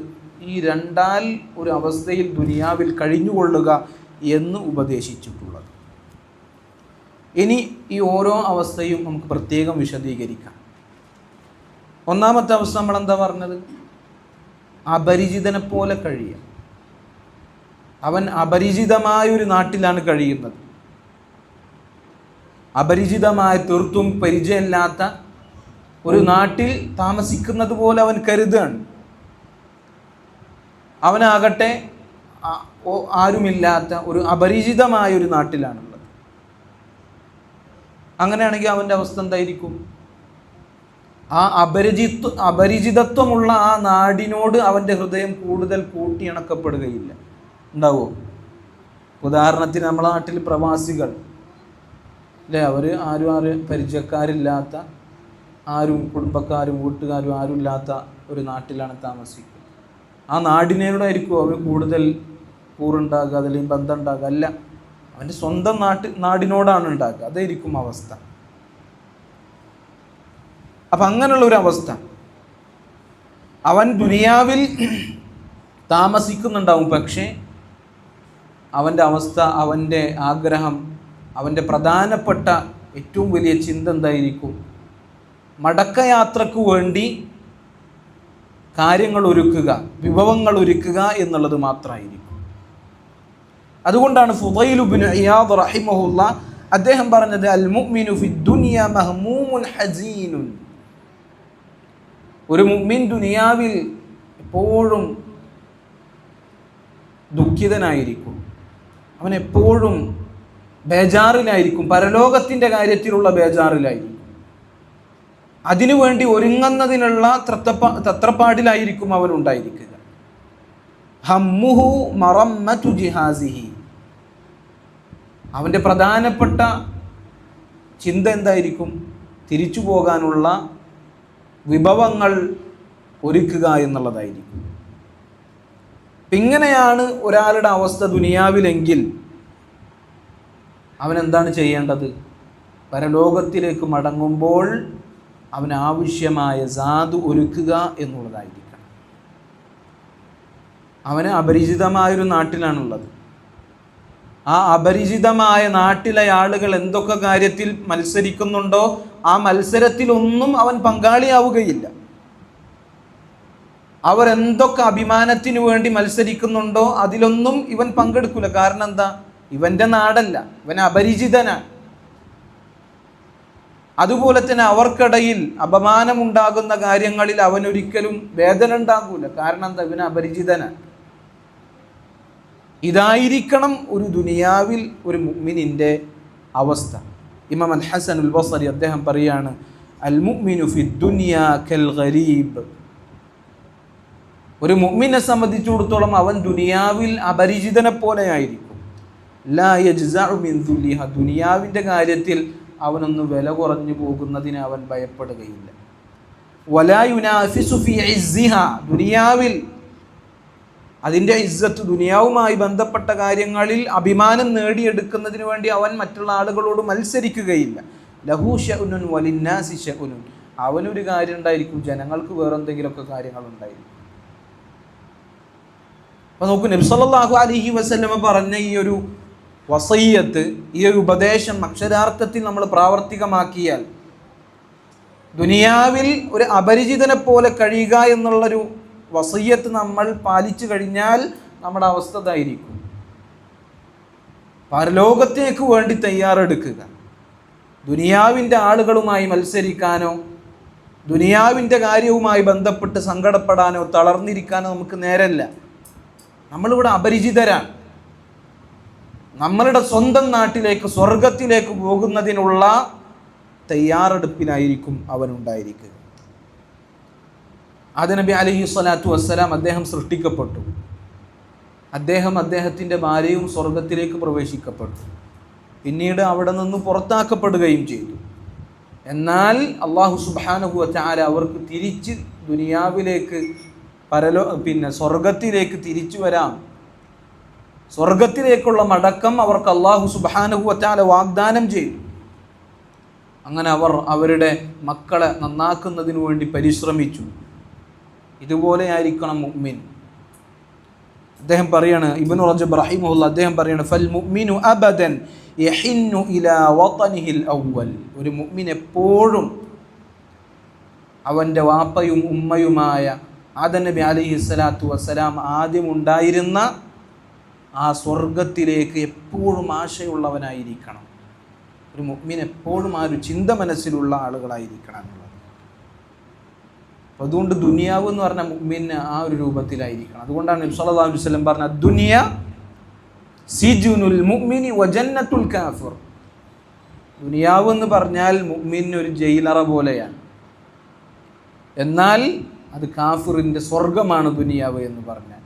ഈ രണ്ടാൽ ഒരു അവസ്ഥയിൽ ദുനിയാവിൽ കഴിഞ്ഞുകൊള്ളുക എന്ന് ഉപദേശിച്ചിട്ടുള്ളത്. ഇനി ഈ ഓരോ അവസ്ഥയും നമുക്ക് പ്രത്യേകം വിശദീകരിക്കാം. ഒന്നാമത്തെ അവസ്ഥ നമ്മളെന്താ പറഞ്ഞത്? അപരിചിതനെ പോലെ കഴിയുക. അവൻ അപരിചിതമായൊരു നാട്ടിലാണ് കഴിയുന്നത്. അപരിചിതമായ, തീർത്തും പരിചയമില്ലാത്ത ഒരു നാട്ടിൽ താമസിക്കുന്നത് പോലെ അവൻ കരുതുകയാണ്. അവനാകട്ടെ ആരുമില്ലാത്ത ഒരു അപരിചിതമായ ഒരു നാട്ടിലാണുള്ളത്. അങ്ങനെയാണെങ്കിൽ അവൻ്റെ അവസ്ഥ എന്തായിരിക്കും? ആ അപരിചിതത്വമുള്ള ആ നാടിനോട് അവൻ്റെ ഹൃദയം കൂടുതൽ കൂട്ടിയിണക്കപ്പെടുകയില്ല. ഉണ്ടാവോ? ഉദാഹരണത്തിന് നമ്മളെ നാട്ടിൽ പ്രവാസികൾ അല്ലേ, അവർ ആരും പരിചയക്കാരില്ലാത്ത, ആരും കുടുംബക്കാരും വീട്ടുകാരും ആരും ഇല്ലാത്ത ഒരു നാട്ടിലാണ് താമസിക്കുന്നത്. ആ നാടിനോടായിരിക്കും അവർ കൂടുതൽ കൂറുണ്ടാകുക, അല്ലെങ്കിൽ ബന്ധം ഉണ്ടാകുക. അല്ല, അവൻ്റെ സ്വന്തം നാടിനോടാണ് ഉണ്ടാകുക. അതായിരിക്കും അവസ്ഥ. അപ്പം അങ്ങനെയുള്ളൊരവസ്ഥ. അവൻ ദുനിയാവിൽ താമസിക്കുന്നുണ്ടാവും, പക്ഷേ അവൻ്റെ അവസ്ഥ, അവൻ്റെ ആഗ്രഹം, അവൻ്റെ പ്രധാനപ്പെട്ട ഏറ്റവും വലിയ ചിന്ത എന്തായിരിക്കും? മടക്കയാത്രക്ക് വേണ്ടി കാര്യങ്ങൾ ഒരുക്കുക, വിഭവങ്ങൾ ഒരുക്കുക എന്നുള്ളത് മാത്രമായിരിക്കും. അതുകൊണ്ടാണ് ഫുദൈൽ ഇബ്നു ഇയാദ് റഹിമഹുല്ലാ അദ്ദേഹം പറഞ്ഞത്, അൽ മുഅ്മിനു ഫിദ് ദുനിയ മഹ്മൂമുൻ ഹസീനുൻ. ഒരു മുഅ്മിൻ ദുനിയാവിൽ എപ്പോഴും ദുഃഖിതനായിരിക്കും, അവൻ എപ്പോഴും ബേജാറിലായിരിക്കും, പരലോകത്തിൻ്റെ കാര്യത്തിലുള്ള ബേജാറിലായിരിക്കും. അതിനുവേണ്ടി ഒരുങ്ങുന്നതിനുള്ള തത്രപ്പാടിലായിരിക്കും അവൻ ഉണ്ടായിരിക്കുക. ഹമ്മുഹു മറമ്മതു ജിഹാസിഹി, അവൻ്റെ പ്രധാനപ്പെട്ട ചിന്ത എന്തായിരിക്കും? തിരിച്ചു പോകാനുള്ള വിഭവങ്ങൾ ഒരുക്കുക എന്നുള്ളതായിരിക്കും. ഇങ്ങനെയാണ് ഒരാളുടെ അവസ്ഥ ദുനിയാവിലെങ്കിൽ അവൻ എന്താണ് ചെയ്യേണ്ടത്? പരലോകത്തിലേക്ക് മടങ്ങുമ്പോൾ അവന് ആവശ്യമായ സാധു ഒരുക്കുക എന്നുള്ളതായിരിക്കണം. അവന് അപരിചിതമായൊരു നാട്ടിലാണുള്ളത്. ആ അപരിചിതമായ നാട്ടിലെ ആളുകൾ എന്തൊക്കെ കാര്യത്തിൽ മത്സരിക്കുന്നുണ്ടോ ആ മത്സരത്തിലൊന്നും അവൻ പങ്കാളിയാവുകയില്ല. അവരെന്തൊക്കെ അഭിമാനത്തിനു വേണ്ടി മത്സരിക്കുന്നുണ്ടോ അതിലൊന്നും ഇവൻ പങ്കെടുക്കില്ല. കാരണം എന്താ? ഇവൻ്റെ നാടല്ല, ഇവൻ അപരിചിതനാണ്. അതുപോലെ തന്നെ അവർക്കിടയിൽ അപമാനമുണ്ടാകുന്ന കാര്യങ്ങളിൽ അവനൊരിക്കലും വേദന ഉണ്ടാകൂല. കാരണം എന്താ? ഇവൻ അപരിചിതനാണ്. ഇതായിരിക്കണം ഒരു ദുനിയാവിൽ ഒരു മുഅ്മിനിൻ്റെ അവസ്ഥ. ഇമാം അൽ ഹസനുൽ ബസ്രി അദ്ദേഹം പറയാണ്, അൽ മുഅ്മിനു ഫി ദുനിയാ കൽ ഗരീബ്. ഒരു മുഅ്മിനെ സംബന്ധിച്ചിടത്തോളം അവൻ ദുനിയാവിൽ അപരിചിതനെ പോലെയായിരിക്കും. ലാ യജ്സഉ മിൻ ദുല്ലിഹ, ദുനിയാവിൻ്റെ കാര്യത്തിൽ അവനൊന്ന് വില കുറഞ്ഞു പോകുന്നതിന് അവൻ ഭയപ്പെടുകയില്ല. വലാ യുനാഫിസു ഫി ഇസ്സിഹ, ദുനിയാവിൽ അതിൻ്റെ ഇസ്സത്ത്, ദുനിയാവുമായി ബന്ധപ്പെട്ട കാര്യങ്ങളിൽ അഭിമാനം നേടിയെടുക്കുന്നതിന് വേണ്ടി അവൻ മറ്റുള്ള ആളുകളോട് മത്സരിക്കുകയില്ല. ലഹു ശഅ്നുൻ വലിന്നാസി ശഅ്നുൻ, അവനൊരു കാര്യം ഉണ്ടായിരിക്കും, ജനങ്ങൾക്ക് വേറെന്തെങ്കിലുമൊക്കെ കാര്യങ്ങളുണ്ടായിരിക്കും. അപ്പോൾ നോക്കൂ, നബി സല്ലല്ലാഹു അലൈഹി വസല്ലമ പറഞ്ഞ ഈ ഒരു വസയ്യത്ത്, ഈ ഒരു ഉപദേശം അക്ഷരാർത്ഥത്തിൽ നമ്മൾ പ്രാവർത്തികമാക്കിയാൽ ദുനിയാവിൽ ഒരു അപരിചിതനെ പോലെ കഴിയുക എന്നുള്ളൊരു വസയ്യത്ത് നമ്മൾ പാലിച്ചു കഴിഞ്ഞാൽ നമ്മുടെ അവസ്ഥ ഇതായിരിക്കും. പരലോകത്തേക്ക് വേണ്ടി തയ്യാറെടുക്കുക. ദുനിയാവിൻ്റെ ആളുകളുമായി മത്സരിക്കാനോ ദുനിയാവിൻ്റെ കാര്യവുമായി ബന്ധപ്പെട്ട് സങ്കടപ്പെടാനോ തളർന്നിരിക്കാനോ നമുക്ക് നേരല്ല. നമ്മളിവിടെ അപരിചിതരാണ്. നമ്മളുടെ സ്വന്തം നാട്ടിലേക്ക്, സ്വർഗത്തിലേക്ക് പോകുന്നതിനുള്ള തയ്യാറെടുപ്പിനായിരിക്കും അവനുണ്ടായിരിക്കുക. ആദം നബി അലൈഹി സ്വലാത്തു വസ്സലാം അദ്ദേഹം സൃഷ്ടിക്കപ്പെട്ടു. അദ്ദേഹത്തിൻ്റെ ഭാര്യയും സ്വർഗത്തിലേക്ക് പ്രവേശിക്കപ്പെട്ടു. പിന്നീട് അവിടെ നിന്ന് പുറത്താക്കപ്പെടുകയും ചെയ്തു. എന്നാൽ അള്ളാഹു സുബ്ഹാനഹു വ തആല അവർക്ക് തിരിച്ച് ദുനിയാവിലേക്ക് സ്വർഗത്തിലേക്ക് തിരിച്ചു വരാം, സ്വർഗത്തിലേക്കുള്ള മടക്കം അവർക്ക് അള്ളാഹു സുബ്ഹാനഹു വ തആല വാഗ്ദാനം ചെയ്തു. അങ്ങനെ അവർ അവരുടെ മക്കളെ നന്നാക്കുന്നതിന് വേണ്ടി പരിശ്രമിച്ചു. ഇതുപോലെ ആയിരിക്കണം മുഅ്മിൻ. അദ്ദേഹം പറയാണ്, ഇബ്നു റജബ് റഹിമഹുല്ലാ അദ്ദേഹം പറയാണ്, ഫൽ മുഅ്മിനു അബദൻ യഹിന്നു ഇലാ വതനിഹിൽ അവ്വൽ. ഒരു മുഅ്മിൻ എപ്പോഴും അവൻ്റെ വാപ്പയും ഉമ്മയുമായ ആദം നബി അലൈഹി സ്വലാത്തു വസ്സലാം ആദ്യം ഉണ്ടായിരുന്ന ആ സ്വർഗത്തിലേക്ക് എപ്പോഴും ആശയുള്ളവനായിരിക്കണം. ഒരു മുഅ്മിൻ എപ്പോഴും ആ ഒരു ചിന്ത മനസ്സിലുള്ള ആളുകളായിരിക്കണം എന്നുള്ളത്. അപ്പോൾ അതുകൊണ്ട് ദുനിയാവ് എന്ന് പറഞ്ഞാൽ മുഅ്മിന് ആ ഒരു രൂപത്തിലായിരിക്കണം. അതുകൊണ്ടാണ് നബി സല്ലല്ലാഹു അലൈഹി വസല്ലം പറഞ്ഞ ദുനിയ സിജുനുൽ മുഅ്മിനി വ ജന്നത്തുൽ കാഫിർ. ദുനിയാവ് എന്ന് പറഞ്ഞാൽ മുഅ്മിന് ഒരു ജയിലറ പോലെയാണ്, എന്നാൽ അത് കാഫിറിൻ്റെ സ്വർഗമാണ് ദുനിയാവ് എന്ന് പറഞ്ഞാൽ.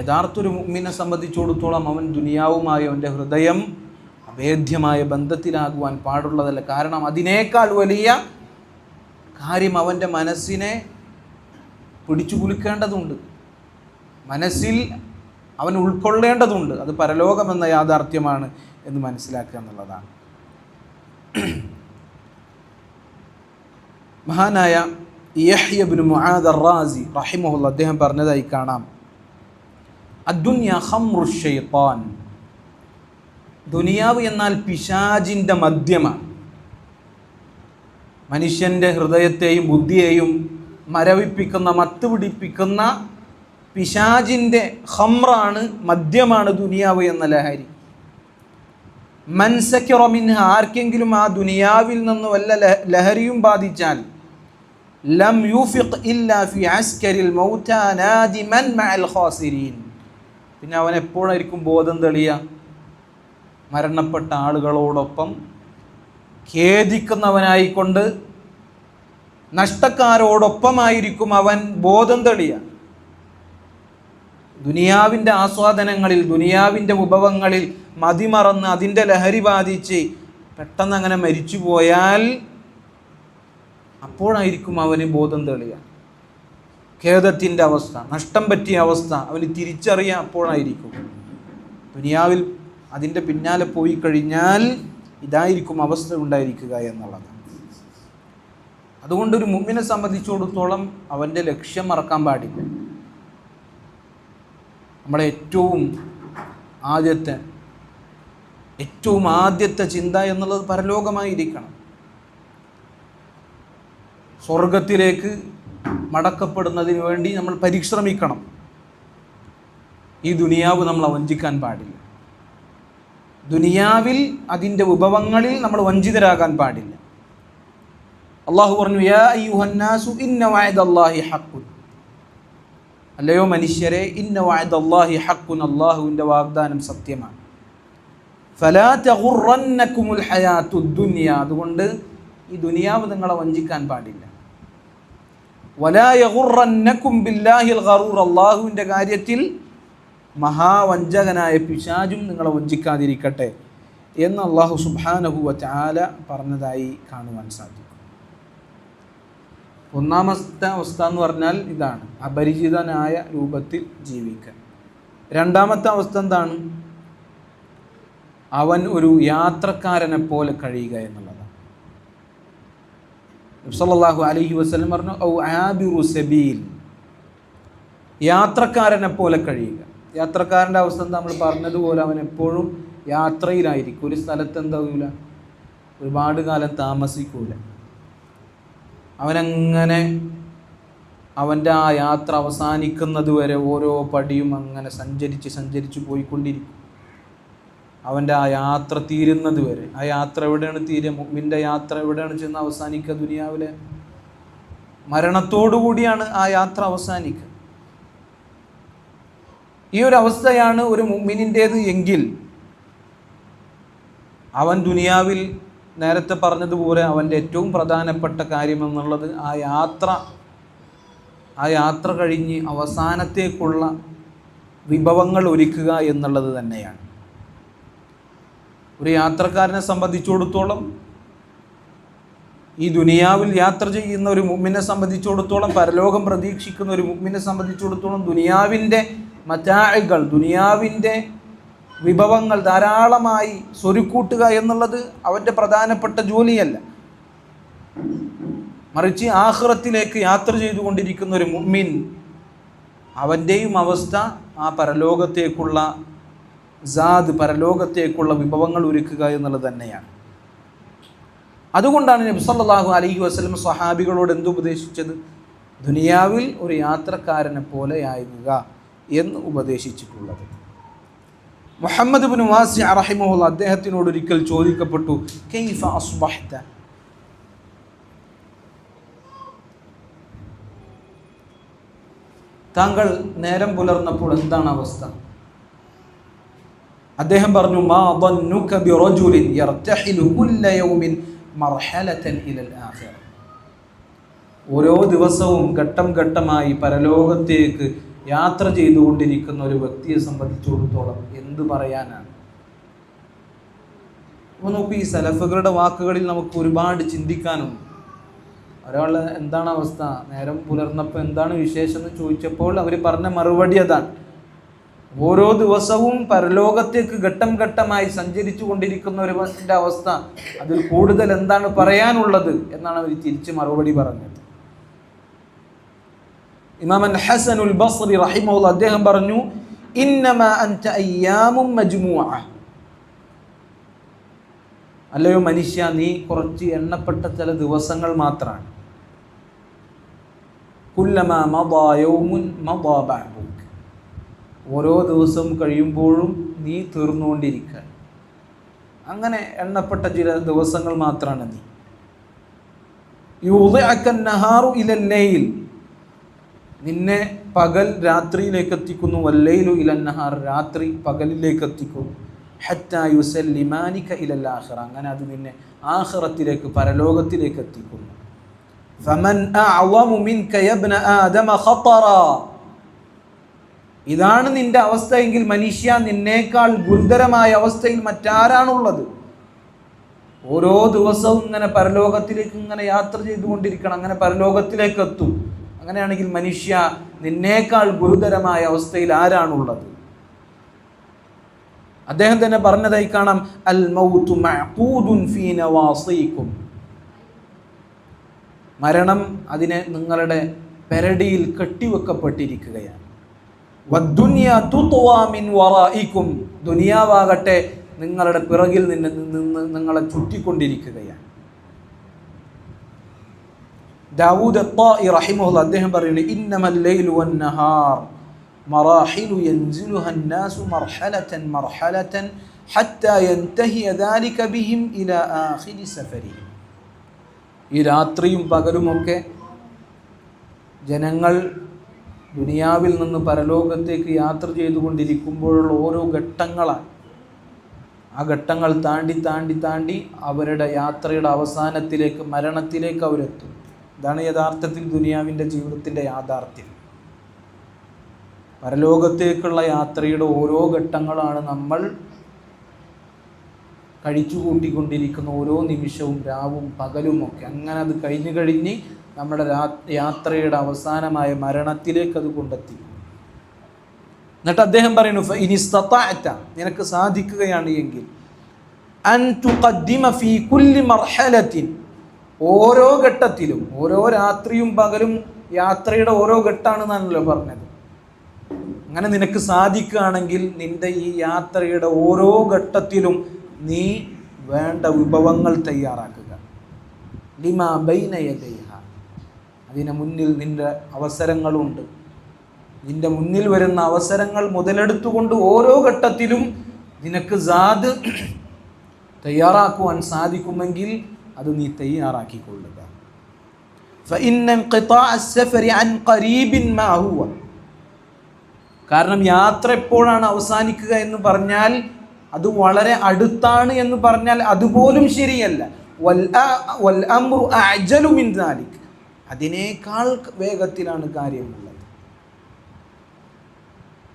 യഥാർത്ഥ ഒരു മുഅ്മിനെ സംബന്ധിച്ചിടത്തോളം അവൻ ദുനിയാവുമായി അവൻ്റെ ഹൃദയം അഭേദ്യമായ ബന്ധത്തിലാകുവാൻ പാടുള്ളതല്ല. കാരണം അതിനേക്കാൾ വലിയ കാര്യം അവൻ്റെ മനസ്സിനെ പിടിച്ചു കുലുക്കേണ്ടതുണ്ട്, മനസ്സിൽ അവൻ ഉൾക്കൊള്ളേണ്ടതുണ്ട്. അത് പരലോകമെന്ന യാഥാർത്ഥ്യമാണ് എന്ന് മനസ്സിലാക്കുക എന്നുള്ളതാണ്. മഹാനായ യഹ്യ ഇബ്നു മുആദ് അർ-റാസി റഹിമഹുല്ലാഹ് അദ്ദേഹം പറഞ്ഞതായി കാണാം, അദ്ദുനിയ ഖംറു ശൈത്താൻ. ദുനിയാവ് എന്നാൽ പിശാചിൻ്റെ മദ്യമാണ്. മനുഷ്യൻ്റെ ഹൃദയത്തെയും ബുദ്ധിയെയും മരവിപ്പിക്കുന്ന, മത്ത് പിടിപ്പിക്കുന്ന പിശാചിൻ്റെ ഖംറാണ്, മദ്യമാണ് ദുനിയാവ് എന്ന ലഹരി. മൻസക്കിറ മിൻഹ, ആർക്കെങ്കിലും ആ ദുനിയാവിൽ നിന്ന് വല്ല ലഹരിയും ബാധിച്ചാൽ, ലം യൂഫിഖ് ഇല്ലാ ഫി അസ്കരിൽ മൗതാ നാദിമൻ മഅൽ ഖാസിരീൻ, പിന്നെ അവൻ എപ്പോഴായിരിക്കും ബോധം തെളിയുക? മരണപ്പെട്ട ആളുകളോടൊപ്പം ഖേദിക്കുന്നവനായിക്കൊണ്ട് നഷ്ടക്കാരോടൊപ്പമായിരിക്കും അവൻ ബോധം തെളിയുക. ദുനിയാവിൻ്റെ ആസ്വാദനങ്ങളിൽ, ദുനിയാവിൻ്റെ വിഭവങ്ങളിൽ മതിമറന്ന് അതിൻ്റെ ലഹരി ബാധിച്ച് പെട്ടെന്ന് അങ്ങനെ മരിച്ചു പോയാൽ അപ്പോഴായിരിക്കും അവന് ബോധം തെളിയുക. ഖേദത്തിൻ്റെ അവസ്ഥ, നഷ്ടം പറ്റിയ അവസ്ഥ അവന് തിരിച്ചറിയാൻ അപ്പോഴായിരിക്കും. ദുനിയാവിൽ അതിൻ്റെ പിന്നാലെ പോയി കഴിഞ്ഞാൽ ഇതായിരിക്കും അവസ്ഥ ഉണ്ടായിരിക്കുക എന്നുള്ളതാണ്. അതുകൊണ്ടൊരു മുഅ്മിനെ സംബന്ധിച്ചിടത്തോളം അവൻ്റെ ലക്ഷ്യം മറക്കാൻ പാടില്ല. നമ്മളെ ഏറ്റവും ആദ്യത്തെ ചിന്ത എന്നുള്ളത് പരലോകമായിരിക്കണം. സ്വർഗത്തിലേക്ക് മടക്കപ്പെടുന്നതിന് വേണ്ടി നമ്മൾ പരിശ്രമിക്കണം. ഈ ദുനിയാവ് നമ്മളെ വഞ്ചിക്കാൻ പാടില്ല. ദുനിയാവിൽ അതിൻ്റെ വിഭവങ്ങളിൽ നമ്മൾ വഞ്ചിതരാകാൻ പാടില്ല. അള്ളാഹു പറഞ്ഞു, യാ അയ്യുഹന്നാസു ഇന്ന വഅദല്ലാഹി ഹഖ്ഖുൻ. അല്ലയോ മനുഷ്യരെ, ഇന്ന വഅദല്ലാഹി ഹഖ്ഖുൻ, അള്ളാഹുവിൻ്റെ വാഗ്ദാനം സത്യമാണ്. ഫലാ തഗുറന്നകുമുൽ ഹയാത്തുദ് ദുനിയ, അതുകൊണ്ട് ഈ ദുനിയാവ് നിങ്ങളെ വഞ്ചിക്കാൻ പാടില്ല. വലാ യഗുറന്നകും ബില്ലാഹിൽ ഗറൂർ, അള്ളാഹുവിൻ്റെ കാര്യത്തിൽ മഹാവഞ്ചകനായ പിശാചും നിങ്ങളെ വഞ്ചിക്കാതിരിക്കട്ടെ എന്ന് അള്ളാഹു സുബ്ഹാനഹു വ തആല പറഞ്ഞതായി കാണുവാൻ സാധിക്കും. ഒന്നാമത്തെ അവസ്ഥ എന്ന് പറഞ്ഞാൽ ഇതാണ്, അപരിചിതനായ രൂപത്തിൽ ജീവിക്കാൻ. രണ്ടാമത്തെ അവസ്ഥ എന്താണ്? അവൻ ഒരു യാത്രക്കാരനെ പോലെ കഴിയുക എന്നുള്ളതാണ്. നബി സല്ലല്ലാഹു അലൈഹി വസല്ലം പറഞ്ഞു, ഔ ആബിറു സബീൽ, യാത്രക്കാരനെ പോലെ കഴിയുക. യാത്രക്കാരൻ്റെ അവസ്ഥ എന്താ? നമ്മൾ പറഞ്ഞതുപോലെ അവൻ എപ്പോഴും യാത്രയിലായിരിക്കും. ഒരു സ്ഥലത്ത് എന്താവില്ല, ഒരുപാട് കാലം താമസിക്കൂല. അവനങ്ങനെ അവൻ്റെ ആ യാത്ര അവസാനിക്കുന്നത് വരെ ഓരോ പടിയും അങ്ങനെ സഞ്ചരിച്ച് പോയിക്കൊണ്ടിരിക്കും. അവൻ്റെ ആ യാത്ര തീരുന്നത് വരെ. ആ യാത്ര എവിടെയാണ് തീരുക? മുഅ്മിൻ്റെ യാത്ര എവിടെയാണ് ചെന്ന് അവസാനിക്കുക? ദുനിയാവിലെ മരണത്തോടു കൂടിയാണ് ആ യാത്ര അവസാനിക്കുക. ഈ ഒരു അവസ്ഥയാണ് ഒരു മുഅ്മിനിൻ്റേത് എങ്കിൽ അവൻ ദുനിയാവിൽ നേരത്തെ പറഞ്ഞതുപോലെ അവൻ്റെ ഏറ്റവും പ്രധാനപ്പെട്ട കാര്യം എന്നുള്ളത് ആ യാത്ര കഴിഞ്ഞ് അവസാനത്തേക്കുള്ള വിഭവങ്ങൾ ഒരുക്കുക എന്നുള്ളത് തന്നെയാണ്. ഒരു യാത്രക്കാരനെ സംബന്ധിച്ചിടത്തോളം, ഈ ദുനിയാവിൽ യാത്ര ചെയ്യുന്ന ഒരു മുഅ്മിനെ സംബന്ധിച്ചിടത്തോളം, പരലോകം പ്രതീക്ഷിക്കുന്ന ഒരു മുഅ്മിനെ സംബന്ധിച്ചിടത്തോളം ദുനിയാവിൻ്റെ മതാഇകൾ, ദുനിയാവിൻ്റെ വിഭവങ്ങൾ ധാരാളമായി സ്വരുക്കൂട്ടുക എന്നുള്ളത് അവൻ്റെ പ്രധാനപ്പെട്ട ജോലിയല്ല. മറിച്ച് ആഖിറത്തിലേക്ക് യാത്ര ചെയ്തുകൊണ്ടിരിക്കുന്ന ഒരു മുഅ്മിൻ, അവൻ്റെയും അവസ്ഥ ആ പരലോകത്തേക്കുള്ള പരലോകത്തേക്കുള്ള വിഭവങ്ങൾ ഒരുക്കുക എന്നുള്ളത് തന്നെയാണ്. അതുകൊണ്ടാണ് നബി സല്ലല്ലാഹു അലൈഹി വസല്ലം സ്വഹാബികളോട് എന്തുപദേശിച്ചത്? ദുനിയാവിൽ ഒരു യാത്രക്കാരനെ പോലെ ആകുക എന്ന് ഉപദേശിച്ചിട്ടുള്ളത്. മുഹമ്മദ് ഇബ്നു വാസിഅ റഹിമഹുല്ലാഹ് അദ്ദേഹത്തിനോട് ഒരിക്കൽ ചോദിക്കപ്പെട്ടു, കൈഫ അസ്ബഹ്ത, താങ്കൾ നേരം പുലർന്നപ്പോൾ എന്താണ് അവസ്ഥ? അദ്ദേഹം പറഞ്ഞു, മാ ظنك برجل يرتحل كل يوم مرحلة إلى الآخرة. ഓരോ ദിവസവും ഘട്ടം ഘട്ടമായി പരലോകത്തേക്ക് യാത്ര ചെയ്തുകൊണ്ടിരിക്കുന്ന ഒരു വ്യക്തിയെ സംബന്ധിച്ചിടത്തോളം എന്ത് പറയാനാണ്? അപ്പോൾ നോക്കൂ, ഈ സലഫുകളുടെ വാക്കുകളിൽ നമുക്ക് ഒരുപാട് ചിന്തിക്കാനുണ്ട്. ഒരാൾ എന്താണ് അവസ്ഥ, നേരം പുലർന്നപ്പോൾ എന്താണ് വിശേഷം എന്ന് ചോദിച്ചപ്പോൾ അവർ പറഞ്ഞ മറുപടി അതാണ്. ഓരോ ദിവസവും പരലോകത്തേക്ക് ഘട്ടം ഘട്ടമായി സഞ്ചരിച്ചു കൊണ്ടിരിക്കുന്ന ഒരു അവസ്ഥ, അതിൽ കൂടുതൽ എന്താണ് പറയാനുള്ളത് എന്നാണ് അവർ തിരിച്ച് മറുപടി പറഞ്ഞത്. ഇമാം ഹസനുൽ ബസ്രി റഹിമഹുല്ലാഹ് അദ്ദേഹം പറഞ്ഞു, ഇന്നമാ അൻത അയ്യാമും മജ്മൂഅ, അല്ലയോ മനുഷ്യ, നീ കുറച്ച് എണ്ണപ്പെട്ട ചില ദിവസങ്ങൾ മാത്രമാണ്. കുല്ലമാ മദാ യൗമുൻ മദാ ബഅദുക, ഓരോ ദിവസവും കഴിയുമ്പോഴും നീ തീർന്നുകൊണ്ടിരിക്കുക. അങ്ങനെ എണ്ണപ്പെട്ട ചില ദിവസങ്ങൾ മാത്രമാണ് നീ. യുദിഅക അൻ-നഹാറു ഇലൽ ലൈൽ, നിന്നെ പകൽ രാത്രിയിലേക്ക് എത്തിക്കുന്നു, വല്ലൈലു ഇലൻ നഹാർ രാത്രി പകലിലേക്ക് എത്തിക്കുന്നു, ഹത്താ യുസല്ലിമാനിക ഇലൽ ആഖിറ അങ്ങനെ അത് നിന്നെ ആഖിറത്തിലേക്ക് പരലോകത്തിലേക്ക് എത്തിക്കുന്നു. ഫമൻ അഅ്ളമു മിൻക യബ്ന ആദമ ഖതറാ ഇതാണ് നിന്റെ അവസ്ഥയെങ്കിൽ മനുഷ്യ നിന്നേക്കാൾ ഗുരുതരമായ അവസ്ഥയിൽ മറ്റാരാണുള്ളത്? ഓരോ ദിവസവും ഇങ്ങനെ പരലോകത്തിലേക്ക് ഇങ്ങനെ യാത്ര ചെയ്തുകൊണ്ടിരിക്കണം, അങ്ങനെ പരലോകത്തിലേക്ക് എത്തും. അങ്ങനെയാണെങ്കിൽ മനുഷ്യ നിന്നേക്കാൾ ഗുരുതരമായ അവസ്ഥയിൽ ആരാണുള്ളത്? അദ്ദേഹം തന്നെ പറഞ്ഞതായി കാണാം, അൽ മൗതു മഅഖൂദുൻ ഫീ നവാസികും മരണം അതിനെ നിങ്ങളുടെ പെരടിയിൽ കെട്ടിവെക്കപ്പെട്ടിരിക്കുകയാണ്. വദ്ദുനിയാ തുത്വാ മിൻ വറായികും ദുനിയാവാകട്ടെ നിങ്ങളുടെ പിറകിൽ നിന്ന് നിങ്ങളെ ചുറ്റിക്കൊണ്ടിരിക്കുകയാണ്. ദാവൂദ് അത്താഇ റഹിമഹുല്ലാഹ് അദ്ദേഹം പറയുന്നു, ഇന്നമൽ ലൈലു വന്നഹാർ മറാഹിലു യൻസിലുഹാ അന്നാസു മർഹലതൻ മർഹലതൻ ഹത്താ യൻതഹിയ ദാലിക ബിഹിം ഇലാ ആഖിരി സഫരിഹിം. ഈ രാത്രിയും പകലുമൊക്കെ ജനങ്ങൾ ദുനിയാവിൽ നിന്ന് പരലോകത്തേക്ക് യാത്ര ചെയ്തുകൊണ്ടിരിക്കുമ്പോഴുള്ള ഓരോ ഘട്ടങ്ങളാണ്. ആ ഘട്ടങ്ങൾ താണ്ടി താണ്ടി താണ്ടി അവരുടെ യാത്രയുടെ അവസാനത്തിലേക്ക് മരണത്തിലേക്ക് അവരെത്തും. ഇതാണ് യഥാർത്ഥത്തിൽ ദുനിയാവിൻ്റെ ജീവിതത്തിൻ്റെ യാഥാർത്ഥ്യം. പരലോകത്തേക്കുള്ള യാത്രയുടെ ഓരോ ഘട്ടങ്ങളാണ് നമ്മൾ കഴിച്ചു കൂട്ടിക്കൊണ്ടിരിക്കുന്ന ഓരോ നിമിഷവും രാവും പകലുമൊക്കെ. അങ്ങനെ അത് കഴിഞ്ഞ് നമ്മുടെ യാത്രയുടെ അവസാനമായ മരണത്തിലേക്ക് അത് കൊണ്ടെത്തി. എന്നിട്ട് അദ്ദേഹം പറയുന്നു, ഫഇനിസ്തതഅത നിനക്ക് സാധിക്കുകയാണ് എങ്കിൽ അൻ തുഖദ്ദിമ ഫീ കുല്ലി മർഹലത്തിൻ ഓരോ ഘട്ടത്തിലും ഓരോ രാത്രിയും പകലും യാത്രയുടെ ഓരോ ഘട്ടമാണെന്നാണല്ലോ പറഞ്ഞത്. അങ്ങനെ നിനക്ക് സാധിക്കുകയാണെങ്കിൽ നിന്റെ ഈ യാത്രയുടെ ഓരോ ഘട്ടത്തിലും നീ വേണ്ട വിഭവങ്ങൾ തയ്യാറാക്കുക. ലിമാ ബൈന യദൈഹ അതിന് മുന്നിൽ നിന്റെ അവസരങ്ങളുണ്ട്. നിന്റെ മുന്നിൽ വരുന്ന അവസരങ്ങൾ മുതലെടുത്തുകൊണ്ട് ഓരോ ഘട്ടത്തിലും നിനക്ക് സാദ് തയ്യാറാക്കുവാൻ സാധിക്കുമെങ്കിൽ അത് നീ തയ്യാറാക്കിക്കൊള്ളുക. ഫഇന്ന ഇൻഖിതാഅ അസ്സഫരി അൻ ഖരീബിൻ മാ ഹുവ കാരണം യാത്ര എപ്പോഴാണ് അവസാനിക്കുക എന്ന് പറഞ്ഞാൽ അത് വളരെ അടുത്താണ് എന്ന് പറഞ്ഞാൽ അതുപോലും ശരിയല്ല. വൽ അംറു അഅ്ജലു മിൻ ദാലിക് അതിനേക്കാൾ വേഗത്തിലാണ് കാര്യമുള്ളത്.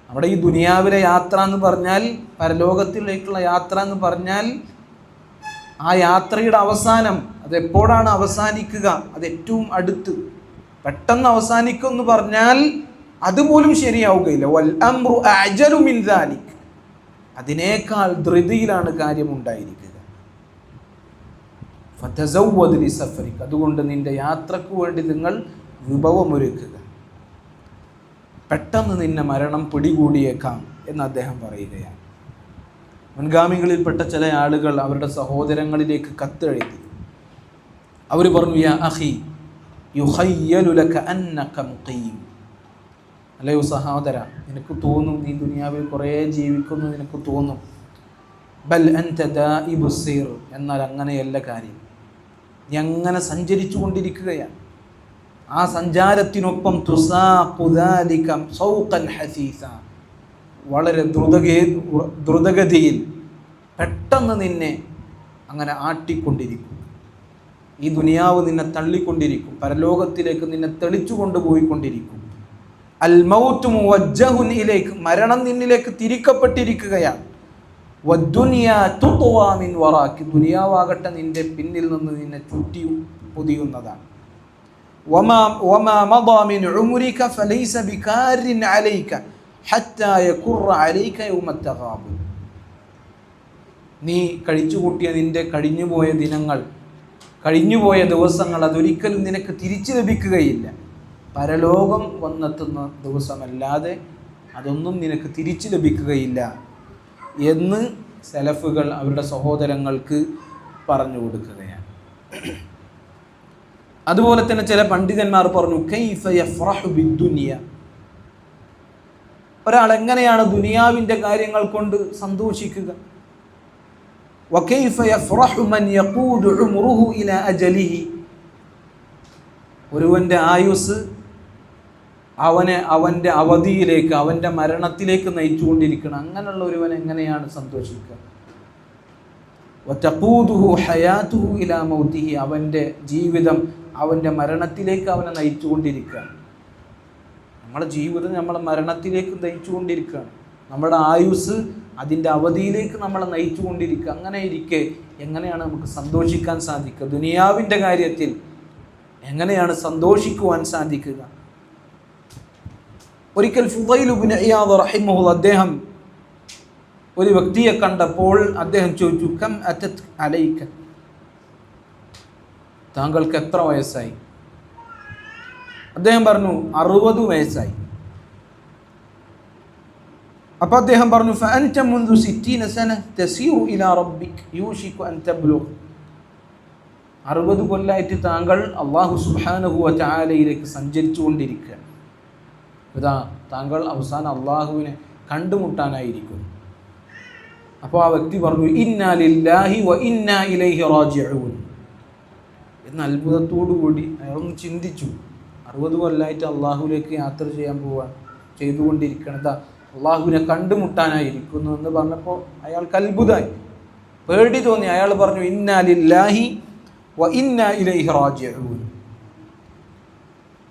നമ്മുടെ ഈ ദുനിയാവിലെ യാത്ര എന്ന് പറഞ്ഞാൽ പരലോകത്തിലേക്കുള്ള യാത്ര എന്ന് പറഞ്ഞാൽ ആ യാത്രയുടെ അവസാനം അതെപ്പോഴാണ് അവസാനിക്കുക, അത് ഏറ്റവും അടുത്ത് പെട്ടെന്ന് അവസാനിക്കും എന്ന് പറഞ്ഞാൽ അതുപോലും ശരിയാവുകയില്ല. വൽ അംറു അഅ്ജലു മിൻ ദാലിക് അതിനേക്കാൾ ധൃതിയിലാണ് കാര്യമുണ്ടായിരിക്കുക. ഫതസവ്വദ് ലിസഫരിക് അതുകൊണ്ട് നിന്റെ യാത്രക്ക് വേണ്ടി നിങ്ങൾ വിഭവമൊരുക്കുക. പെട്ടെന്ന് നിന്നെ മരണം പിടികൂടിയേക്കാം എന്ന് അദ്ദേഹം പറയുകയാണ്. മുൻഗാമികളിൽപ്പെട്ട ചില ആളുകൾ അവരുടെ സഹോദരങ്ങളിലേക്ക് കത്തെഴുതി. അവർ പറഞ്ഞു, യാ അഖി യുഖയ്യലു ലക അന്നക മുഖീം അല്ലയോ സഹോദര, നിനക്ക് തോന്നും നീ ദുനിയാവിൽ കുറേ ജീവിക്കുന്നു നിനക്ക് തോന്നും. ബൽ അൻത ദാഇബു സിർ എന്നാൽ അങ്ങനെയല്ല കാര്യം. നീ അങ്ങനെ സഞ്ചരിച്ചു കൊണ്ടിരിക്കുകയാണ്. ആ സഞ്ചാരത്തിനൊപ്പം തുസാഖു ദാലിക സൗഖൻ ഹസീസ വളരെ ദ്രുതഗതിയിൽ പെട്ടെന്ന് നിന്നെ അങ്ങനെ ആട്ടിക്കൊണ്ടിരിക്കും. ഈ ദുനിയാവ് നിന്നെ തള്ളിക്കൊണ്ടിരിക്കും, പരലോകത്തിലേക്ക് നിന്നെ തെളിച്ചു കൊണ്ടുപോയിക്കൊണ്ടിരിക്കും. അൽ മൗതു മുവജ്ജഹുൻ ഇലൈക് മരണം നിന്നിലേക്ക് തിരിക്കപ്പെട്ടിരിക്കുകയാണ്. വദ്ദുനിയാ തുത്വാ മിൻ വറാക് ദുനിയാവാകട്ടെ നിന്റെ പിന്നിൽ നിന്ന് നിന്നെ ചുറ്റി പൊതിയുന്നതാണ്. വമാ മദാ മിൻ ഉംരിക ഫലൈസ ബികാരിൻ അലൈക ഹത്താ യകുറ അലൈക യൗമത് തഗാബുൻ നീ കഴിച്ചുകൂട്ടിയ നിന്റെ കഴിഞ്ഞുപോയ ദിനങ്ങൾ കഴിഞ്ഞുപോയ ദിവസങ്ങൾ അതൊരിക്കലും നിനക്ക് തിരിച്ചു ലഭിക്കുകയില്ല. പരലോകം വന്നെത്തുന്ന ദിവസമല്ലാതെ അതൊന്നും നിനക്ക് തിരിച്ചു ലഭിക്കുകയില്ല എന്ന് സലഫുകൾ അവരുടെ സഹോദരങ്ങൾക്ക് പറഞ്ഞു കൊടുക്കുകയാണ്. അതുപോലെ തന്നെ ചില പണ്ഡിതന്മാർ പറഞ്ഞു, കൈഫ യഫ്റഹു ബിദ്ദുനിയ ഒരാൾ എങ്ങനെയാണ് ദുനിയാവിൻ്റെ കാര്യങ്ങൾ കൊണ്ട് സന്തോഷിക്കുക? വകൈഫ യഫ്റഹു മൻ യഖൂദു ഉംറുഹു ഇലാ അജലിഹി ഒരുവൻ്റെ ആയുസ് അവനെ അവൻ്റെ അവധിയിലേക്ക്, അവൻ്റെ മരണത്തിലേക്ക് നയിച്ചുകൊണ്ടിരിക്കണം. അങ്ങനെയുള്ള ഒരുവൻ എങ്ങനെയാണ് സന്തോഷിക്കുക? വതഖൂദുഹു ഹയാതുഹു ഇലാ മൗതിഹി, അവൻ്റെ ജീവിതം അവൻ്റെ മരണത്തിലേക്ക് അവനെ നയിച്ചുകൊണ്ടിരിക്കുകയാണ്. നമ്മുടെ ജീവിതം നമ്മളെ മരണത്തിലേക്ക് നയിച്ചുകൊണ്ടിരിക്കുകയാണ്. നമ്മുടെ ആയുസ് അതിൻ്റെ അവധിയിലേക്ക് നമ്മളെ നയിച്ചുകൊണ്ടിരിക്കുക. അങ്ങനെ ഇരിക്കെ എങ്ങനെയാണ് നമുക്ക് സന്തോഷിക്കാൻ സാധിക്കുക? ദുനിയാവിൻ്റെ കാര്യത്തിൽ എങ്ങനെയാണ് സന്തോഷിക്കുവാൻ സാധിക്കുക? ഒരിക്കൽ ഫുദൈൽ ഇബ്നു ഇയാദ് റഹിമഹുല്ലാഹ് അദ്ദേഹം ഒരു വ്യക്തിയെ കണ്ടപ്പോൾ അദ്ദേഹം ചോദിച്ചു, കം അതത് അലൈക, താങ്കൾക്ക് എത്ര വയസ്സായി? അദ്ദേഹം പറഞ്ഞു 60 വയസ്സായി. അപ്പോൾ അദ്ദേഹം പറഞ്ഞു, ഫഅൻത മുൻദു 60 സന തസീറു ഇലാ റബ്ബിക് യൂഷികു അൻ തബ്ലുഗ്, 60 കൊല്ലമായിട്ട് താങ്കൾ അല്ലാഹു സുബ്ഹാനഹു വ തആലയിലേക്ക് സഞ്ചരിച്ചു കൊണ്ടിരിക്കുകയാണ്. ഇതാ താങ്കൾ അവസാനം അള്ളാഹുവിനെ കണ്ടുമുട്ടാനായിരിക്കും. അപ്പോൾ ആ വ്യക്തി പറഞ്ഞു, ഇന്നാ ലില്ലാഹി വ ഇന്നാ ഇലൈഹി റാജിഊൻ എന്ന അത്ഭുതത്തോടു കൂടി അയാളൊന്ന് ചിന്തിച്ചു. 60 കൊല്ലമായിട്ട് അള്ളാഹുവിലേക്ക് യാത്ര ചെയ്യാൻ ചെയ്തുകൊണ്ടിരിക്കണത് അള്ളാഹുവിനെ കണ്ടുമുട്ടാനായിരിക്കുന്നു എന്ന് പറഞ്ഞപ്പോൾ അയാൾക്ക് അത്ഭുതമായി, പേടി തോന്നി. അയാൾ പറഞ്ഞു, ഇന്നാ ലില്ലാഹി വ ഇന്നാ ഇലൈഹി റാജിഊൻ.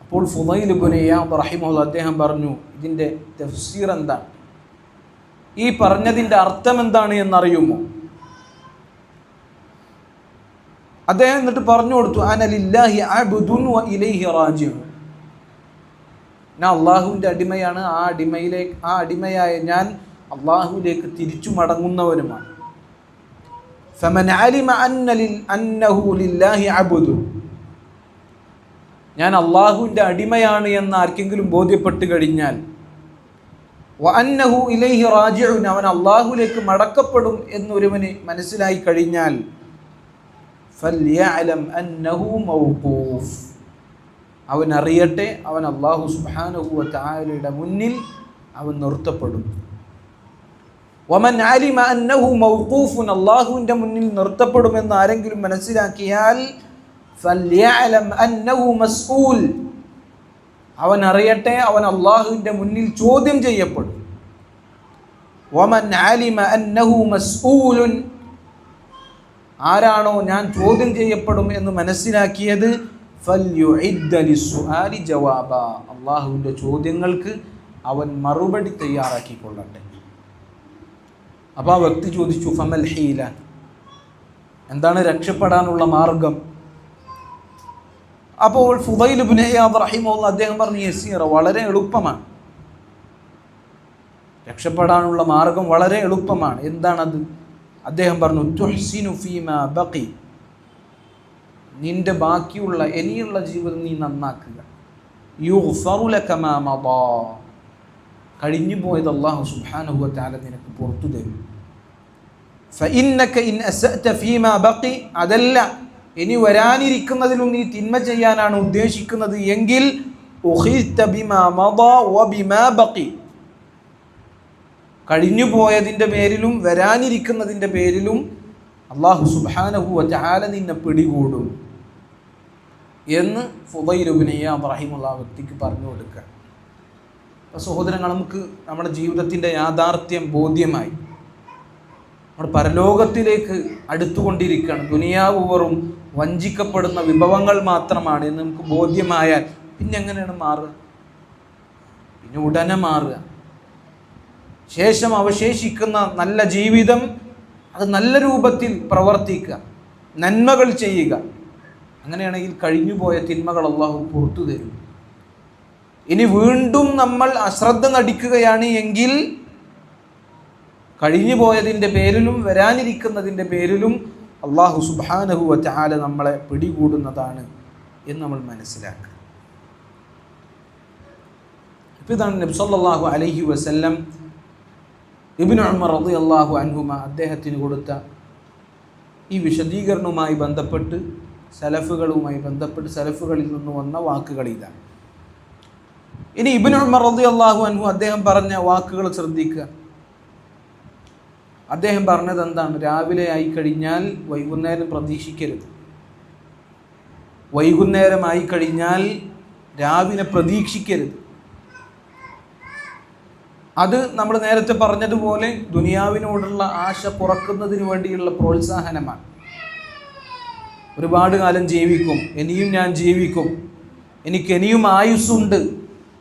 അപ്പോൾ ഫുദൈൽ ഇബ്നു ഇയാദ് റഹിമഹുല്ലാഹ് അദ്ദേഹം പറഞ്ഞു, ഇതിൻ്റെ തഫ്സീർ എന്താണ്, ഈ പറഞ്ഞതിൻ്റെ അർത്ഥം എന്താണ് എന്നറിയുമോ? അദ്ദേഹം എന്നിട്ട് പറഞ്ഞു കൊടുത്തു, അന ലില്ലാഹി അബ്ദുൻ വ ഇലൈഹി റാജിഊൻ, ഞാൻ അള്ളാഹുവിൻ്റെ അടിമയാണ്, ആ അടിമയായ ഞാൻ അള്ളാഹുവിലേക്ക് തിരിച്ചു മടങ്ങുന്നവനുമാണ്. ഫമൻ അലിമ അന്നഹു ലില്ലാഹി അബ്ദുൻ, ഞാൻ അള്ളാഹുവിൻ്റെ അടിമയാണ് എന്ന് ആർക്കെങ്കിലും ബോധ്യപ്പെട്ട് കഴിഞ്ഞാൽ, വ അന്നഹു ഇലൈഹി റാജിഊൻ, അവൻ അള്ളാഹുവിലേക്ക് മടക്കപ്പെടും എന്നൊരുവന് മനസ്സിലായി കഴിഞ്ഞാൽ, ഫൽയഅലം അന്നഹു മൗഖൂഫ്, അവൻ അറിയട്ടെ അവൻ അള്ളാഹു സുബ്ഹാനഹു വ തആലയുടെ മുന്നിൽ അവൻ നിർത്തപ്പെടും. വമൻ അലിമ അന്നഹു മൗഖൂഫുൻ, അള്ളാഹുവിൻ്റെ മുന്നിൽ നിർത്തപ്പെടുമെന്ന് ആരെങ്കിലും മനസ്സിലാക്കിയാൽ, ഫൽയഅലം അന്നഹു മസ്ഊൽ, അവൻ അറിയട്ടെ അവൻ അള്ളാഹുവിൻ്റെ മുന്നിൽ ചോദ്യം ചെയ്യപ്പെടും. വമൻ അലിമ അന്നഹു മസ്ഊലുൻ, ആരാണോ ഞാൻ ചോദ്യം ചെയ്യപ്പെടും എന്ന് മനസ്സിലാക്കിയത്, ഫൽയുഇദ്ദ ലിസ്സുആലി ജവാബ, അള്ളാഹുവിൻ്റെ ചോദ്യങ്ങൾക്ക് അവൻ മറുപടി തയ്യാറാക്കിക്കൊള്ളട്ടെ. അപ്പോൾ ആ വ്യക്തി ചോദിച്ചു, ഫമൽ ഹീല, എന്താണ് രക്ഷപ്പെടാനുള്ള മാർഗം? അപ്പോൾ ഫുദൈൽ ഇബ്നു ഇയാദ് റഹിമഹുല്ലാഹ് അദ്ദേഹം പറഞ്ഞു, യസീറ, വളരെ എളുപ്പമാണ്, രക്ഷപ്പെടാനുള്ള മാർഗം വളരെ എളുപ്പമാണ്. എന്താണത്? അദ്ദേഹം പറഞ്ഞു, തുഹ്സിനു ഫീമാ ബഖി, നിന്റെ ബാക്കിയുള്ള ഇനിയുള്ള ജീവിതം നീ നന്നാക്കുക. യുഗ്ഫറു ലക മാ മദാ, കഴിഞ്ഞു പോയത് അല്ലാഹു സുബ്ഹാനഹു വ തആല നിനക്ക് പുറത്തു തരും. ഫഇന്നക ഇൻ അസഅത ഫീമാ ബഖി, അതല്ല ഇനി വരാനിരിക്കുന്നതിലും നീ തിന്മ ചെയ്യാനാണ് ഉദ്ദേശിക്കുന്നത് എങ്കിൽ, ഉഖിത ബിമാ മദാ വ ബിമാ ബഖി, കഴിഞ്ഞു പോയതിൻ്റെ പേരിലും വരാനിരിക്കുന്നതിൻ്റെ പേരിലും അല്ലാഹു സുബ്ഹാനഹു വ തആല നിന്നെ പിടികൂടും എന്ന് ഫുദൈൽ ഇബ്നു ഇയാദ് റഹിമഹുല്ലാഹ് വ്യക്തിക്ക് പറഞ്ഞു കൊടുക്കുക. അപ്പോൾ സഹോദരങ്ങൾ, നമുക്ക് നമ്മുടെ ജീവിതത്തിൻ്റെ യാഥാർത്ഥ്യം ബോധ്യമായി, നമ്മുടെ പരലോകത്തിലേക്ക് അടുത്തുകൊണ്ടിരിക്കുകയാണ്, ദുനിയാവ് വെറും വഞ്ചിക്കപ്പെടുന്ന വിഭവങ്ങൾ മാത്രമാണ് എന്ന് നമുക്ക് ബോധ്യമായാൽ പിന്നെ എങ്ങനെയാണ് മാറുക? പിന്നെ ഉടനെ മാറുക. ശേഷം അവശേഷിക്കുന്ന നല്ല ജീവിതം അത് നല്ല രൂപത്തിൽ പ്രവർത്തിക്കുക, നന്മകൾ ചെയ്യുക. അങ്ങനെയാണെങ്കിൽ കഴിഞ്ഞുപോയ തിന്മകൾ അള്ളാഹു പുറത്തു തരും. ഇനി വീണ്ടും നമ്മൾ അശ്രദ്ധ നടിക്കുകയാണ് എങ്കിൽ കഴിഞ്ഞു പോയതിൻ്റെ പേരിലും വരാനിരിക്കുന്നതിൻ്റെ പേരിലും അള്ളാഹു സുബ്ഹാനഹു വ തആല നമ്മളെ പിടികൂടുന്നതാണ് എന്ന് നമ്മൾ മനസ്സിലാക്കുക. ഇപ്പോൾ ഇതാണ് നബി സല്ലല്ലാഹു അലൈഹി വസല്ലം ഇബ്നു ഉമർ റളിയല്ലാഹു അൻഹുമ അദ്ദേഹത്തിന് കൊടുത്ത ഈ വിശദീകരണവുമായി ബന്ധപ്പെട്ട് സലഫുകളിൽ നിന്ന് വന്ന വാക്കുകൾ ഇതാണ്. ഇനി ഇബ്നു ഉമർ റളിയല്ലാഹു അൻഹു അദ്ദേഹം പറഞ്ഞ വാക്കുകൾ ശ്രദ്ധിക്കുക. അദ്ദേഹം പറഞ്ഞത് എന്താണ്? രാവിലെ ആയി കഴിഞ്ഞാൽ വൈകുന്നേരം പ്രതീക്ഷിക്കരുത്. വൈകുന്നേരമായി കഴിഞ്ഞാൽ രാവിലെ പ്രതീക്ഷിക്കരുത്. അത് നമ്മൾ നേരത്തെ പറഞ്ഞതുപോലെ ദുനിയാവിനോടുള്ള ആശ കുറക്കുന്നതിന് വേണ്ടിയുള്ള പ്രോത്സാഹനമാണ്. ഒരുപാട് കാലം ജീവിക്കും, ഇനിയും ഞാൻ ജീവിക്കും, എനിക്ക് ഇനിയും ആയുസ്സുണ്ട്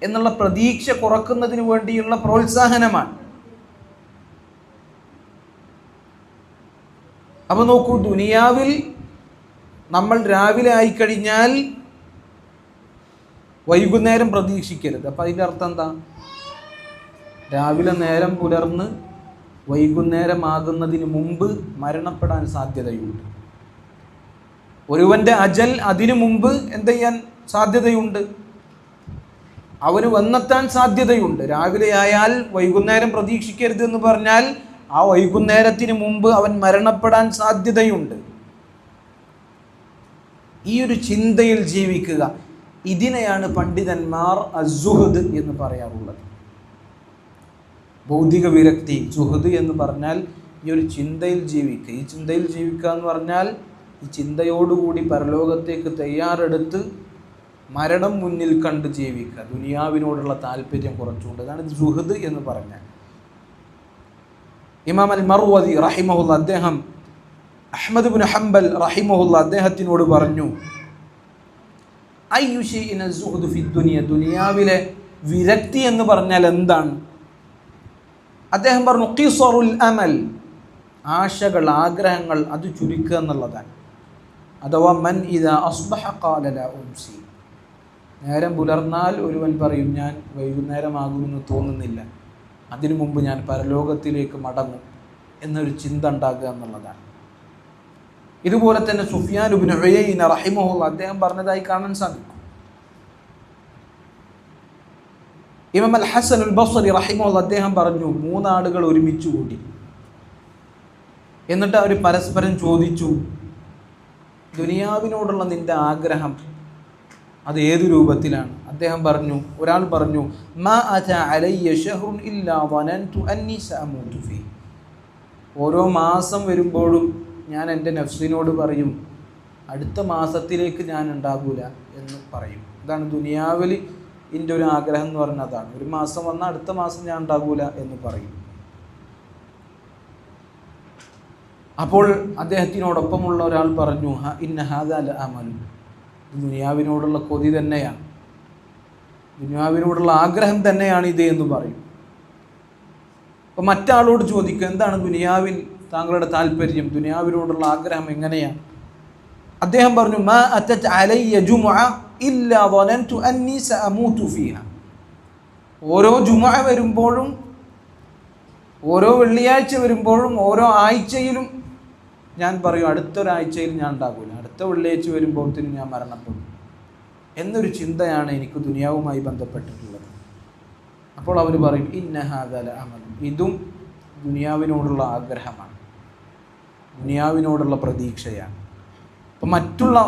എന്നുള്ള പ്രതീക്ഷ കുറക്കുന്നതിന് വേണ്ടിയുള്ള പ്രോത്സാഹനമാണ്. അപ്പോൾ നോക്കൂ, ദുനിയാവിൽ നമ്മൾ രാവിലെ ആയിക്കഴിഞ്ഞാൽ വൈകുന്നേരം പ്രതീക്ഷിക്കരുത്. അപ്പം അതിൻ്റെ അർത്ഥം എന്താ? രാവിലെ നേരം പുലർന്ന് വൈകുന്നേരമാകുന്നതിന് മുമ്പ് മരണപ്പെടാൻ സാധ്യതയുണ്ട്. ഒരുവൻ്റെ അജൽ അതിനു മുമ്പ് എന്ത് ചെയ്യാൻ സാധ്യതയുണ്ട്? അവന് വന്നെത്താൻ സാധ്യതയുണ്ട്. രാവിലെ ആയാൽ വൈകുന്നേരം പ്രതീക്ഷിക്കരുത് എന്ന് പറഞ്ഞാൽ ആ വൈകുന്നേരത്തിന് മുമ്പ് അവൻ മരണപ്പെടാൻ സാധ്യതയുണ്ട്. ഈ ഒരു ചിന്തയിൽ ജീവിക്കുക, ഇതിനെയാണ് പണ്ഡിതന്മാർ അസുഹദ് എന്ന് പറയാറുള്ളത്. ഭൗതിക വിരക്തി, സുഹദ് എന്ന് പറഞ്ഞാൽ ഈ ഒരു ചിന്തയിൽ ജീവിക്കുക. ഈ ചിന്തയിൽ ജീവിക്കുക എന്ന് പറഞ്ഞാൽ ഈ ചിന്തയോടുകൂടി പരലോകത്തേക്ക് തയ്യാറെടുത്ത് മരണം മുന്നിൽ കണ്ട് ജീവിക്കുക, ദുനിയാവിനോടുള്ള താല്പര്യം കുറച്ചുകൊണ്ട്. അതാണ് സുഹദ് എന്ന് പറഞ്ഞാൽ. ഇമാം അൽ മർവദി റഹിമഹുല്ല, അദ്ദേഹം അഹ്മദ് ഇബ്നു ഹംബൽ റഹിമഹുല്ല അദ്ദേഹത്തിനോട് പറഞ്ഞു, അയ്യു ശൈഇൻ അസ്സുഹ്ദു ഫി ദുനിയ, ദുനിയാവിലെ വിരക്തി എന്ന് പറഞ്ഞാൽ എന്താണ്? അദ്ദേഹം പറഞ്ഞു, ഖിസറുൽ അമൽ, ആശകൾ, ആഗ്രഹങ്ങൾ അത് ചുരുക്കുക എന്നുള്ളതാണ്. അഥവാ മൻ ഇദാ അസ്ബഹ ഖാല ലാ ഉംസി, നേരം പുലർന്നാൽ ഒരുവൻ പറയും ഞാൻ വൈകുന്നേരമാകുമെന്ന് തോന്നുന്നില്ല, അതിനു മുമ്പ് ഞാൻ പരലോകത്തിലേക്ക് മടങ്ങും എന്നൊരു ചിന്ത ഉണ്ടാക്കുക എന്നുള്ളതാണ്. ഇതുപോലെ തന്നെ സുഫിയാൻ ഇബ്നു ഉയൈന റഹിമഹുള്ള അദ്ദേഹം പറഞ്ഞതായി കാണാൻ സാധിക്കും. ഇമാം അൽ ഹസൻ അൽ ബസ്രി റഹിമഹുള്ള അദ്ദേഹം പറഞ്ഞു, മൂന്നാളുകൾ ഒരുമിച്ച് കൂടി. എന്നിട്ട് അവർ പരസ്പരം ചോദിച്ചു, ദുനിയാവിനോടുള്ള നിന്റെ ആഗ്രഹം അത് ഏതു രൂപത്തിലാണ്? അദ്ദേഹം പറഞ്ഞു, ഒരാൾ പറഞ്ഞു, മാ അതാ അലയ്യ ശഹ്റുൻ ഇല്ലാ വനൻതു അന്നി സഅമൂതു ഫീ, ഓരോ മാസം വരുമ്പോഴും ഞാൻ എൻ്റെ നഫ്സിനോട് പറയും അടുത്ത മാസത്തിലേക്ക് ഞാൻ ഉണ്ടാകൂല എന്ന് പറയും. ഇതാണ് ദുനിയാവിൽ എൻ്റെ ഒരു ആഗ്രഹം എന്ന് പറഞ്ഞാൽ അതാണ്. ഒരു മാസം വന്നാൽ അടുത്ത മാസം ഞാൻ ഉണ്ടാകൂല എന്ന് പറയും. അപ്പോൾ അദ്ദേഹത്തിനോടൊപ്പമുള്ള ഒരാൾ പറഞ്ഞു, ഇന്ന ഹാദാ ലഅമൽ, ദുനിയാവിനോടുള്ള കൊതി തന്നെയാണ്, ദുനിയാവിനോടുള്ള ആഗ്രഹം തന്നെയാണ് ഇത് എന്ന് പറയും. അപ്പോൾ മറ്റാളോട് ചോദിക്കുക, എന്താണ് ദുനിയാവിൽ താങ്കളുടെ താല്പര്യം, ദുനിയാവിനോടുള്ള ആഗ്രഹം എങ്ങനെയാണ്? അദ്ദേഹം പറഞ്ഞു, മാ അതത് അലയ്യ ജുമുഅ ഇല്ലാ വനൻതു അന്നി സഅമൂതു ഫീഹ, ഓരോ ജുമുഅ വരുമ്പോഴും, ഓരോ വെള്ളിയാഴ്ച വരുമ്പോഴും, ഓരോ ആഴ്ചയിലും ഞാൻ പറയും അടുത്തൊരാഴ്ചയിൽ ഞാൻ ഉണ്ടാകില്ല, അടുത്ത വെള്ളിയാഴ്ച വരുമ്പോഴത്തേനും ഞാൻ മരണപ്പെടും എന്നൊരു ചിന്തയാണ് എനിക്ക് ദുനിയാവുമായി ബന്ധപ്പെട്ടിട്ടുള്ളത്. അപ്പോൾ അവർ പറയും, ഇന്ന ഹാദാ ലഅമൽ, ഇതും ദുനിയാവിനോടുള്ള ആഗ്രഹമാണ്, ദുനിയാവിനോടുള്ള പ്രതീക്ഷയാണ്. അപ്പം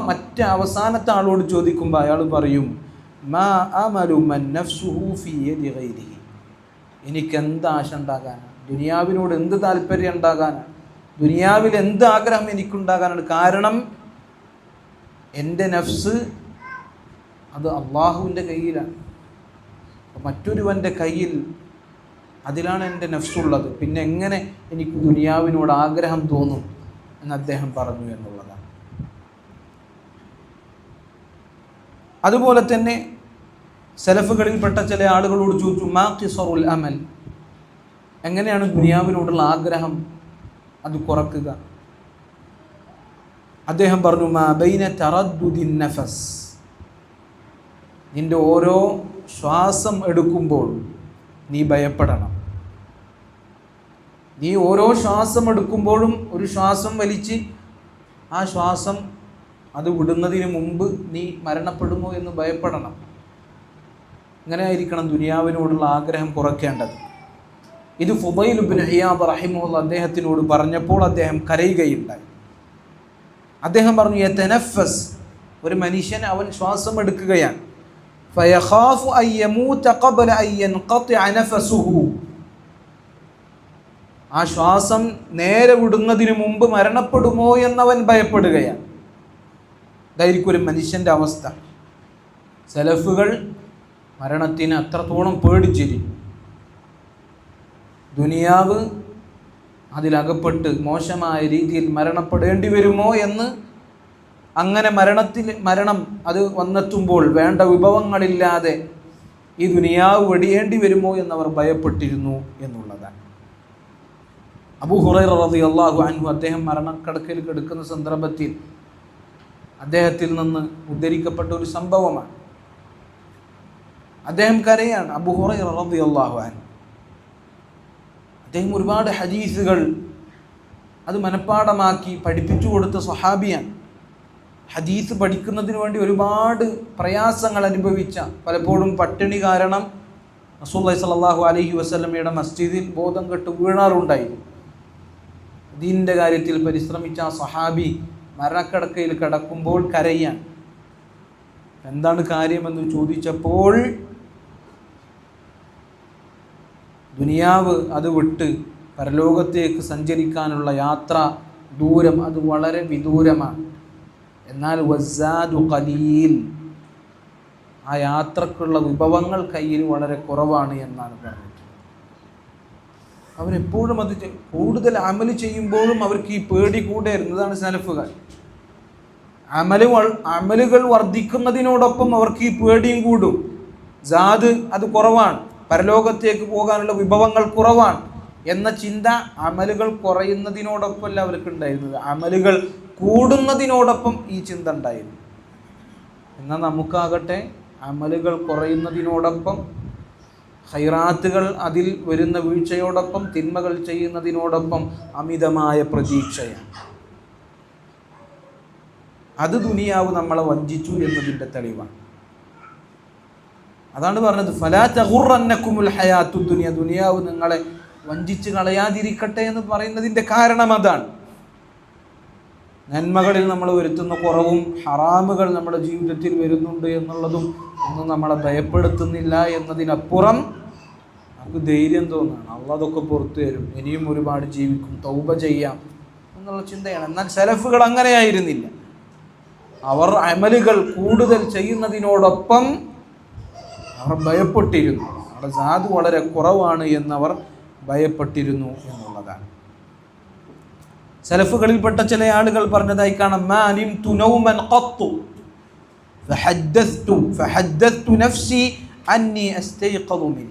മറ്റ് അവസാനത്തെ ആളോട് ചോദിക്കുമ്പോൾ അയാൾ പറയും, മാ അമലു മൻ നഫ്സുഹു ഫീ യദി ഗൈരിഹി, എനിക്കെന്ത് ആശ ഉണ്ടാകാനാണ്, ദുനിയാവിനോട് എന്ത് താല്പര്യം ഉണ്ടാകാനാണ്, ദുനിയാവിൽ എന്ത് ആഗ്രഹം എനിക്കുണ്ടാകാനാണ്? കാരണം എൻ്റെ നഫ്സ് അത് അള്ളാഹുവിൻ്റെ കയ്യിലാണ്. മറ്റൊരുവൻ്റെ കയ്യിൽ അതിലാണ് എൻ്റെ നഫ്സുള്ളത്, പിന്നെ എങ്ങനെ എനിക്ക് ദുനിയാവിനോട് ആഗ്രഹം തോന്നും എന്ന് അദ്ദേഹം പറഞ്ഞു എന്നുള്ളതാണ്. അതുപോലെ തന്നെ സലഫുകളിൽപ്പെട്ട ചില ആളുകളോട് ചോദിച്ചു, മാ ഖിസറുൽ അമൽ, എങ്ങനെയാണ് ദുനിയാവിനോടുള്ള ആഗ്രഹം അത് കുറക്കുക? അദ്ദേഹം പറഞ്ഞു, മാ ബൈന തറദ്ദുദിൻ നഫസ്, നിൻ്റെ ഓരോ ശ്വാസം എടുക്കുമ്പോൾ നീ ഭയപ്പെടണം. നീ ഓരോ ശ്വാസം എടുക്കുമ്പോഴും ഒരു ശ്വാസം വലിച്ച് ആ ശ്വാസം അത് വിടുന്നതിന് മുമ്പ് നീ മരണപ്പെടുമോ എന്ന് ഭയപ്പെടണം. ഇങ്ങനെ ആയിരിക്കണം ദുനിയാവിനോടുള്ള ആഗ്രഹം കുറയ്ക്കേണ്ടത്. ഇത് ഫുദൈൽ ഇബ്നു ഇയാദ് റഹിമഹുള്ള അദ്ദേഹത്തിനോട് പറഞ്ഞപ്പോൾ അദ്ദേഹം കരയുകയുണ്ടായി. അദ്ദേഹം പറഞ്ഞു, യതനഫസ്, ഒരു മനുഷ്യൻ അവൻ ശ്വാസം എടുക്കുകയാണ്, ഫയഖാഫു അൻ യമൂത ഖബ്ല അൻ യൻഖതിഅ നഫസുഹു, ആ ശ്വാസം നേരെ വിടുന്നതിന് മുമ്പ് മരണപ്പെടുമോ എന്നവൻ ഭയപ്പെടുകയാണ്. ഇതായിരിക്കും ഒരു മനുഷ്യൻ്റെ അവസ്ഥ. സലഫുകൾ മരണത്തിന് അത്രത്തോളം പേടിച്ചിരുന്നു. ദുനിയാവ് അതിലകപ്പെട്ട് മോശമായ രീതിയിൽ മരണപ്പെടേണ്ടി വരുമോ എന്ന്, അങ്ങനെ മരണം അത് വന്നെത്തുമ്പോൾ വേണ്ട വിഭവങ്ങളില്ലാതെ ഈ ദുനിയാവ് വെടിയേണ്ടി വരുമോ എന്നവർ ഭയപ്പെട്ടിരുന്നു എന്നുള്ളതാണ്. അബൂ ഹുറൈറ റളിയല്ലാഹു അൻഹു അദ്ദേഹം മരണക്കിടക്കയിൽ കിടക്കുന്ന സന്ദർഭത്തിൽ അദ്ദേഹത്തിൽ നിന്ന് ഉദ്ധരിക്കപ്പെട്ട ഒരു സംഭവമാണ്. അദ്ദേഹം കരയാണ്. അബൂ ഹുറൈറ റളിയല്ലാഹു അൻഹു അദ്ദേഹം ഒരുപാട് ഹദീസുകൾ അത് മനഃപ്പാഠമാക്കി പഠിപ്പിച്ചു കൊടുത്ത സ്വഹാബിയാണ്. ഹദീസ് പഠിക്കുന്നതിന് വേണ്ടി ഒരുപാട് പ്രയാസങ്ങൾ അനുഭവിച്ച, പലപ്പോഴും പട്ടിണി കാരണം റസൂലുള്ളാഹി സ്വല്ലല്ലാഹു അലൈഹി വസല്ലമയുടെ മസ്ജിദിൽ ബോധം കെട്ട് വീഴാറുണ്ടായിരുന്നു. ദീനിൻ്റെ കാര്യത്തിൽ പരിശ്രമിച്ച ആ സ്വഹാബി മരണക്കിടക്കയിൽ കിടക്കുമ്പോൾ കരയാൻ. എന്താണ് കാര്യമെന്ന് ചോദിച്ചപ്പോൾ ദുനിയാവ് അത് വിട്ട് പരലോകത്തേക്ക് സഞ്ചരിക്കാനുള്ള യാത്ര ദൂരം അത് വളരെ വിദൂരമാണ്. എന്നാൽ വസ്സാദു ഖലീൽ, ആ യാത്രക്കുള്ള വിഭവങ്ങൾ കയ്യിൽ വളരെ കുറവാണ് എന്നാണ് പറഞ്ഞത്. അവരെപ്പോഴും അത് കൂടുതൽ അമല് ചെയ്യുമ്പോഴും അവർക്ക് ഈ പേടി കൂടെ ഇരുന്നതാണ് സലഫുകൾ. അമലുകൾ വർദ്ധിക്കുന്നതിനോടൊപ്പം അവർക്ക് ഈ പേടിയും കൂടും. സാദ് അത് കുറവാണ്, പരലോകത്തേക്ക് പോകാനുള്ള വിഭവങ്ങൾ കുറവാണ് എന്ന ചിന്ത അമലുകൾ കുറയുന്നതിനോടൊപ്പമല്ല അവർക്ക് ഉണ്ടായിരുന്നത്, അമലുകൾ കൂടുന്നതിനോടൊപ്പം ഈ ചിന്ത ഉണ്ടായിരുന്നു. എന്നാൽ നമുക്കാകട്ടെ അമലുകൾ കുറയുന്നതിനോടൊപ്പം, ഖൈറാത്തുകൾ അതിൽ വരുന്ന വീഴ്ചയോടൊപ്പം, തിന്മകൾ ചെയ്യുന്നതിനോടൊപ്പം അമിതമായ പ്രതീക്ഷയാണ്. അത് ദുനിയാവ് നമ്മളെ വഞ്ചിച്ചു എന്നതിൻ്റെ തെളിവാണ്. അതാണ് പറഞ്ഞത് ഫലാ തഗുറന്നകുമുൽ ഹയാത്തു ദുനിയ, ദുനിയാവ് നിങ്ങളെ വഞ്ചിച്ച് കളയാതിരിക്കട്ടെ എന്ന് പറയുന്നതിൻ്റെ കാരണം അതാണ്. നന്മകളിൽ നമ്മൾ വരുത്തുന്ന കുറവും ഹറാമുകൾ നമ്മുടെ ജീവിതത്തിൽ വരുന്നുണ്ട് എന്നുള്ളതും ഒന്നും നമ്മളെ ഭയപ്പെടുത്തുന്നില്ല എന്നതിനപ്പുറം നമുക്ക് ധൈര്യം തോന്നുകയാണ്. അള്ളാഹ് അതൊക്കെ പുറത്തു തരും, ഇനിയും ഒരുപാട് ജീവിക്കും, തൗബ ചെയ്യാം എന്നുള്ള ചിന്തയാണ്. എന്നാൽ സലഫുകൾ അങ്ങനെയായിരുന്നില്ല. അവർ അമലുകൾ കൂടുതൽ ചെയ്യുന്നതിനോടൊപ്പം അവർ ഭയപ്പെട്ടിരുന്നു. അവരുടെ സാധു വളരെ കുറവാണ് എന്നവർ ഭയപ്പെട്ടിരുന്നു എന്നുള്ളതാണ്. സലഫുകളിൽപ്പെട്ട ചില ആളുകൾ പറഞ്ഞതായി കാണാം, മാ നിംതു നൗമൻ ഖത്തു ഫഹദ്ദസ്തു നഫ്സി അന്നി അസ്തൈഖദു മിൻ,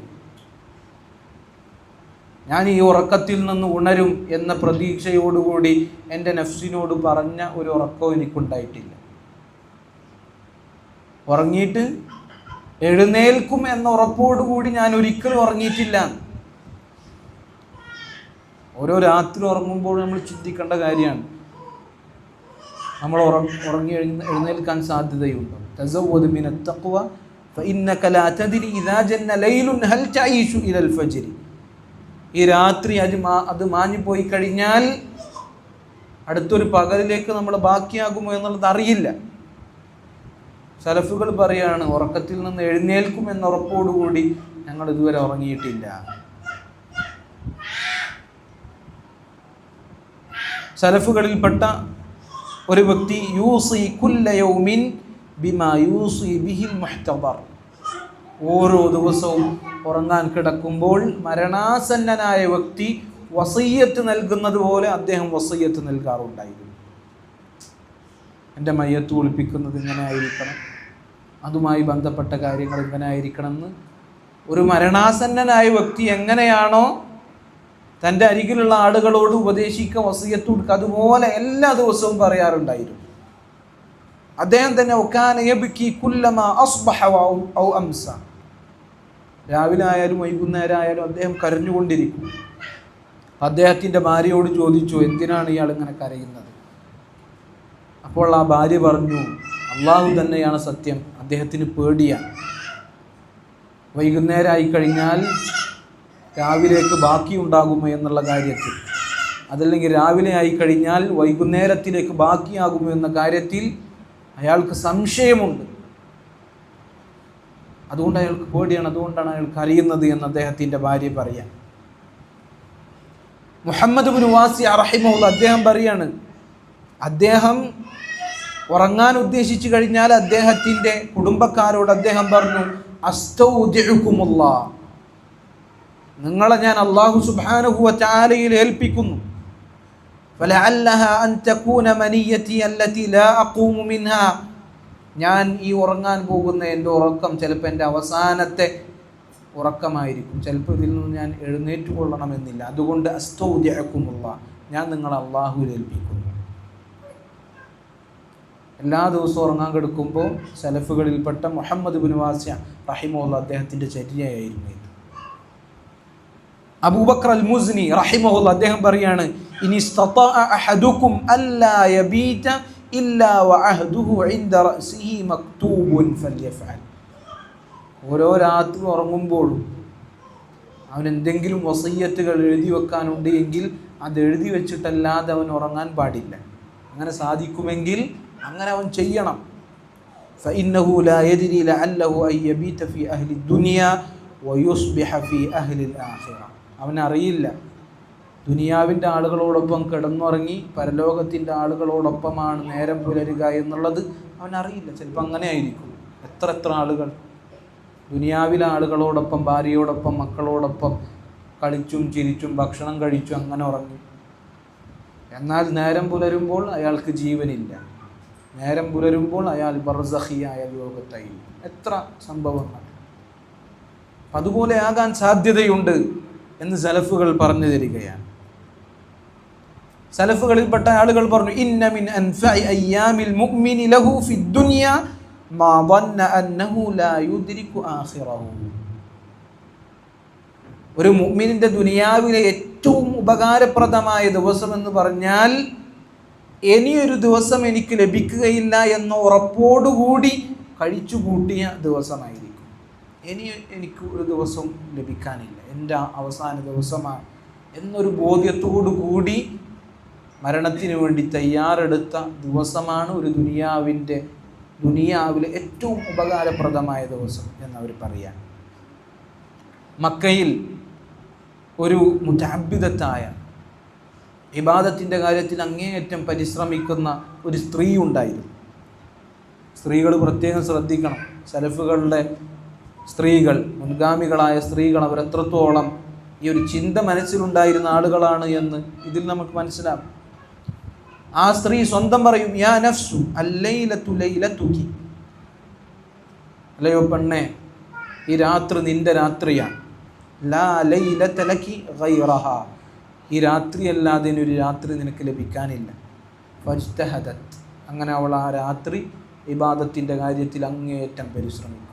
ഞാൻ ഈ ഉറക്കത്തിൽ നിന്ന് ഉണരും എന്ന പ്രതീക്ഷയോടുകൂടി എൻ്റെ നഫ്സിനോട് പറഞ്ഞ ഒരു ഉറക്കവും എനിക്കുണ്ടായിട്ടില്ല. ഉറങ്ങിയിട്ട് എഴുന്നേൽക്കും എന്ന ഉറപ്പോടുകൂടി ഞാൻ ഒരിക്കലും ഉറങ്ങിയിട്ടില്ല. ഓരോ രാത്രി ഉറങ്ങുമ്പോൾ നമ്മൾ ചിന്തിക്കേണ്ട കാര്യമാണ്, നമ്മൾ ഉറങ്ങി എഴുന്നേൽക്കാൻ സാധ്യതയുണ്ടോ? തസവ്വദ് മിനത് തഖ്വ ഫഇന്നക ലാ തദ്രി ഇദാ ജന്ന ലൈലുൻ ഹൽ തഈശു ഇലൽ ഫജ്ർ. ഈ രാത്രി അത് മാഞ്ഞു പോയി കഴിഞ്ഞാൽ അടുത്തൊരു പകലിലേക്ക് നമ്മൾ ബാക്കിയാകുമോ എന്നുള്ളത് അറിയില്ല. സലഫുകൾ പറയാണ്, ഉറക്കത്തിൽ നിന്ന് എഴുന്നേൽക്കും എന്ന ഉറപ്പോടുകൂടി ഞങ്ങൾ ഇതുവരെ ഉറങ്ങിയിട്ടില്ല. സലഫുകളിൽപ്പെട്ട ഒരു വ്യക്തി യൂസി കുല്ല യൗമിൻ ബിമാ യൂസി ബിഹിൽ മുഹ്തദർ, ഓരോ ദിവസവും ഉറങ്ങാൻ കിടക്കുമ്പോൾ മരണാസന്നനായ വ്യക്തി വസിയ്യത്ത് നൽകുന്നത് പോലെ അദ്ദേഹം വസിയ്യത്ത് നൽകാറുണ്ടായിരുന്നു. എൻ്റെ മയ്യത്ത് ഒളിപ്പിക്കുന്നത് ഇങ്ങനെ ആയിരിക്കണം, അതുമായി ബന്ധപ്പെട്ട കാര്യങ്ങൾ ഇങ്ങനെ ആയിരിക്കണം എന്ന് ഒരു മരണാസന്നനായ വ്യക്തി എങ്ങനെയാണോ തൻ്റെ അരികിലുള്ള ആളുകളോട് ഉപദേശിക്കുക, വസിയ്യത്ത് കൊടുക്കുക, അതുപോലെ എല്ലാ ദിവസവും പറയാറുണ്ടായിരുന്നു. അദ്ദേഹം തന്നെ രാവിലെ ആയാലും വൈകുന്നേരം ആയാലും അദ്ദേഹം കരഞ്ഞുകൊണ്ടിരിക്കും. അദ്ദേഹത്തിൻ്റെ ഭാര്യയോട് ചോദിച്ചു, എന്തിനാണ് ഇയാൾ ഇങ്ങനെ കരയുന്നത്? അപ്പോൾ ആ ഭാര്യ പറഞ്ഞു, അള്ളാഹു തന്നെയാണ് സത്യം, അദ്ദേഹത്തിന് പേടിയാണ്. വൈകുന്നേരം ആയിക്കഴിഞ്ഞാൽ രാവിലേക്ക് ബാക്കി ഉണ്ടാകുമോ എന്നുള്ള കാര്യത്തിൽ, അതല്ലെങ്കിൽ രാവിലെ ആയിക്കഴിഞ്ഞാൽ വൈകുന്നേരത്തിലേക്ക് ബാക്കിയാകുമോ എന്ന കാര്യത്തിൽ അയാൾക്ക് സംശയമുണ്ട്. അതുകൊണ്ട് അയാൾക്ക് പേടിയാണ്, അതുകൊണ്ടാണ് അയാൾ കരയുന്നത് എന്ന് അദ്ദേഹത്തിൻ്റെ ഭാര്യ പറയാം. മുഹമ്മദ് ഇബ്നു വാസി റഹിമഹുല്ലാഹ് അദ്ദേഹം പറയാണ്, അദ്ദേഹം ഉറങ്ങാൻ ഉദ്ദേശിച്ചു കഴിഞ്ഞാൽ അദ്ദേഹത്തിൻ്റെ കുടുംബക്കാരോട് അദ്ദേഹം പറഞ്ഞു, അസ്തൗദിഉകുമുല്ലാഹ്, നിങ്ങളെ ഞാൻ അല്ലാഹു സുബ്ഹാനഹു വ തആലയിൽ ഏൽപ്പിക്കുന്നു. ഫലഅല്ലഹാ അൻ തകൂന മനിയതി അല്ലതി ലാ അഖൂമു മിൻഹാ, ഞാൻ ഈ ഉറങ്ങാൻ പോകുന്ന എൻ്റെ ഉറക്കം ചിലപ്പോൾ എൻ്റെ അവസാനത്തെ ഉറക്കമായിരിക്കും, ചിലപ്പോൾ ഇതിൽ നിന്ന് ഞാൻ എഴുന്നേറ്റ് കൊള്ളണമെന്നില്ല. അതുകൊണ്ട് അസ്തൗദിഅകുമുല്ലാഹ്, ഞാൻ നിങ്ങളെ അല്ലാഹുവിൽ ഏൽപ്പിക്കുന്നു. എല്ലാ ദിവസവും ഉറങ്ങാൻ കിടക്കുമ്പോൾ സലഫുകളിൽപ്പെട്ട മുഹമ്മദ് ഇബ്നു വാസിഅ റഹിമഹുല്ലാഹ് അദ്ദേഹത്തിൻ്റെ ചര്യയായിരുന്നു ഇത്. അബൂബക്കർ അൽ മുസ്നി റഹിമഹുല്ലാഹ് അദ്ദേഹം പറയാണ്, ഇനിസ്തതഅ അഹദുകും അല്ലാ യബീത ഇല്ലാ വഅഹ്ദുഹു ഇൻദ റഅസിഹി മക്തൂബുൻ ഫൽയഫഅൽ. ഓരോ രാത്രി ഉറങ്ങുമ്പോഴും അവൻ എന്തെങ്കിലും വസിയ്യത്തുകൾ എഴുതി വെക്കാനുണ്ട് എങ്കിൽ അത് എഴുതി വെച്ചിട്ടല്ലാതെ അവൻ ഉറങ്ങാൻ പാടില്ല. അങ്ങനെ സാധിക്കുമെങ്കിൽ അങ്ങനെ അവൻ ചെയ്യണം. ഫഇന്നഹു ലാ യദ്രി ലഅല്ലഹു അൻ യബീത ഫീ അഹ്ലി ദുനിയ വയുസ്ബിഹ ഫീ അഹ്ലിൽ ആഖിറ. അവനറിയില്ല ദുനിയാവിൻ്റെ ആളുകളോടൊപ്പം കിടന്നുറങ്ങി പരലോകത്തിൻ്റെ ആളുകളോടൊപ്പമാണ് നേരം പുലരുക എന്നുള്ളത് അവനറിയില്ല. ചിലപ്പോൾ അങ്ങനെ ആയിരിക്കും. എത്ര ആളുകൾ ദുനിയാവിലെ ആളുകളോടൊപ്പം, ഭാര്യയോടൊപ്പം, മക്കളോടൊപ്പം കളിച്ചും ചിരിച്ചും ഭക്ഷണം കഴിച്ചും അങ്ങനെ ഉറങ്ങി. എന്നാൽ നേരം പുലരുമ്പോൾ അയാൾക്ക് ജീവനില്ല. നേരം പുലരുമ്പോൾ അയാൾ ബർസഖിയായ ലോകത്തായി. എത്ര സംഭവങ്ങൾ. അതുപോലെ ആകാൻ സാധ്യതയുണ്ട് എന്ന് സലഫുകൾ പറഞ്ഞു തരികയാണ്. സലഫുകളിൽപ്പെട്ട ആളുകൾ പറഞ്ഞു, ഇന്ന മിൻ അൻഫഇ അയ്യാമിൽ മുഅ്മിനി ലഹു ഫിദ് ദുനിയ മാ ظن അന്നഹു ലാ യുദ്രികു ആഖിറഹു. ഒരു മുഅ്മിനിന്റെ ദുനിയാവിലെ ഏറ്റവും ഉപകാരപ്രദമായ ദിവസം എന്ന് പറഞ്ഞാൽ ഇനിയൊരു ദിവസം എനിക്ക് ലഭിക്കുകയില്ല എന്ന ഉറപ്പോടുകൂടി കഴിച്ചു കൂട്ടിയ ദിവസമായിരിക്കും. ഇനി എനിക്ക് ഒരു ദിവസം ലഭിക്കാനില്ല, എൻ്റെ അവസാന ദിവസമാണ് എന്നൊരു ബോധ്യത്തോടു കൂടി മരണത്തിന് വേണ്ടി തയ്യാറെടുത്ത ദിവസമാണ് ഒരു ദുനിയാവിലെ ഏറ്റവും ഉപകാരപ്രദമായ ദിവസം എന്നവർ പറയാം. മക്കയിൽ ഒരു മുതഅബ്ബിദത്തായ ഇബാദത്തിൻ്റെ കാര്യത്തിൽ അങ്ങേയറ്റം പരിശ്രമിക്കുന്ന ഒരു സ്ത്രീ ഉണ്ടായിരുന്നു. സ്ത്രീകൾ പ്രത്യേകം ശ്രദ്ധിക്കണം. സലഫുകളുടെ സ്ത്രീകൾ, മുൻഗാമികളായ സ്ത്രീകൾ, അവരെത്രത്തോളം ഈ ഒരു ചിന്ത മനസ്സിലുണ്ടായിരുന്ന ആളുകളാണ് എന്ന് ഇതിൽ നമുക്ക് മനസ്സിലാവും. ആ സ്ത്രീ സ്വന്തം പറയും, യാ നഫ്സു അല്ലൈലതു ലൈലതുകി, അല്ലയോ പെണ്ണേ, ഈ രാത്രി നിന്റെ രാത്രിയാണ്. ലാ ലൈലത ലകി ഗൈറഹാ, ഈ രാത്രിയല്ലാതെ ഒരു രാത്രി നിനക്ക് ലഭിക്കാനില്ല. ഫജ്തഹദത്, അങ്ങനെ അവൾ ആ രാത്രി ഇബാദത്തിൻ്റെ കാര്യത്തിൽ അങ്ങേയറ്റം പരിശ്രമിക്കും.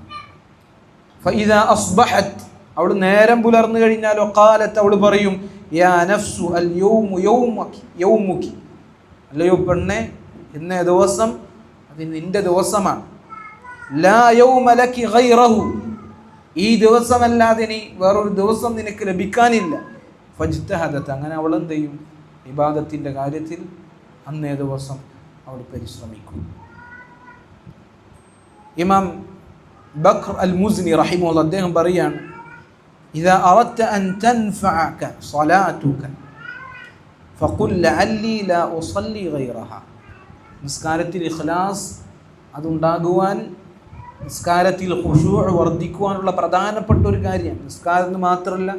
ഫഇദാ അസ്ബഹത്, അവൾ നേരം പുലർന്നു കഴിഞ്ഞാൽ ഖാലത്ത്, അവൾ പറയും, യാ നഫ്സു അൽ യൗമു യൗമുകി, അല്ലയോ പെണ്ണെ, ഇന്നേ ദിവസം അത് നിന്റെ ദിവസമാണ്. ലാ യൗമ ലകി ഗൈറഹു, ഈ ദിവസമല്ലാതെ ഇനി വേറൊരു ദിവസം നിനക്ക് ലഭിക്കാനില്ല. ഫജ്തഹദത്, അങ്ങനെ അവൾ എന്ത് ചെയ്യും? ഇബാദത്തിൻ്റെ കാര്യത്തിൽ അന്നേ ദിവസം അവൾ പരിശ്രമിക്കും. ഇമാം ബക്ർ അൽ മുസ്നി റഹിമഹുല്ലാഹ് അദ്ദേഹം പറയാണ്, ഇദാ അറദ്ത അൻ തൻഫഅക സ്വലാതുക ഫഖുൽ ലഅല്ലി ലാ ഉസല്ലി ഗൈറഹ. നിസ്കാരത്തിൽ ഇഖ്ലാസ് അതുണ്ടാകുവാൻ, നിസ്കാരത്തിൽ ഖുശൂഅ് വർദ്ധിക്കുവാനുള്ള പ്രധാനപ്പെട്ട ഒരു കാര്യമാണ്. നിസ്കാരം എന്ന് മാത്രമല്ല,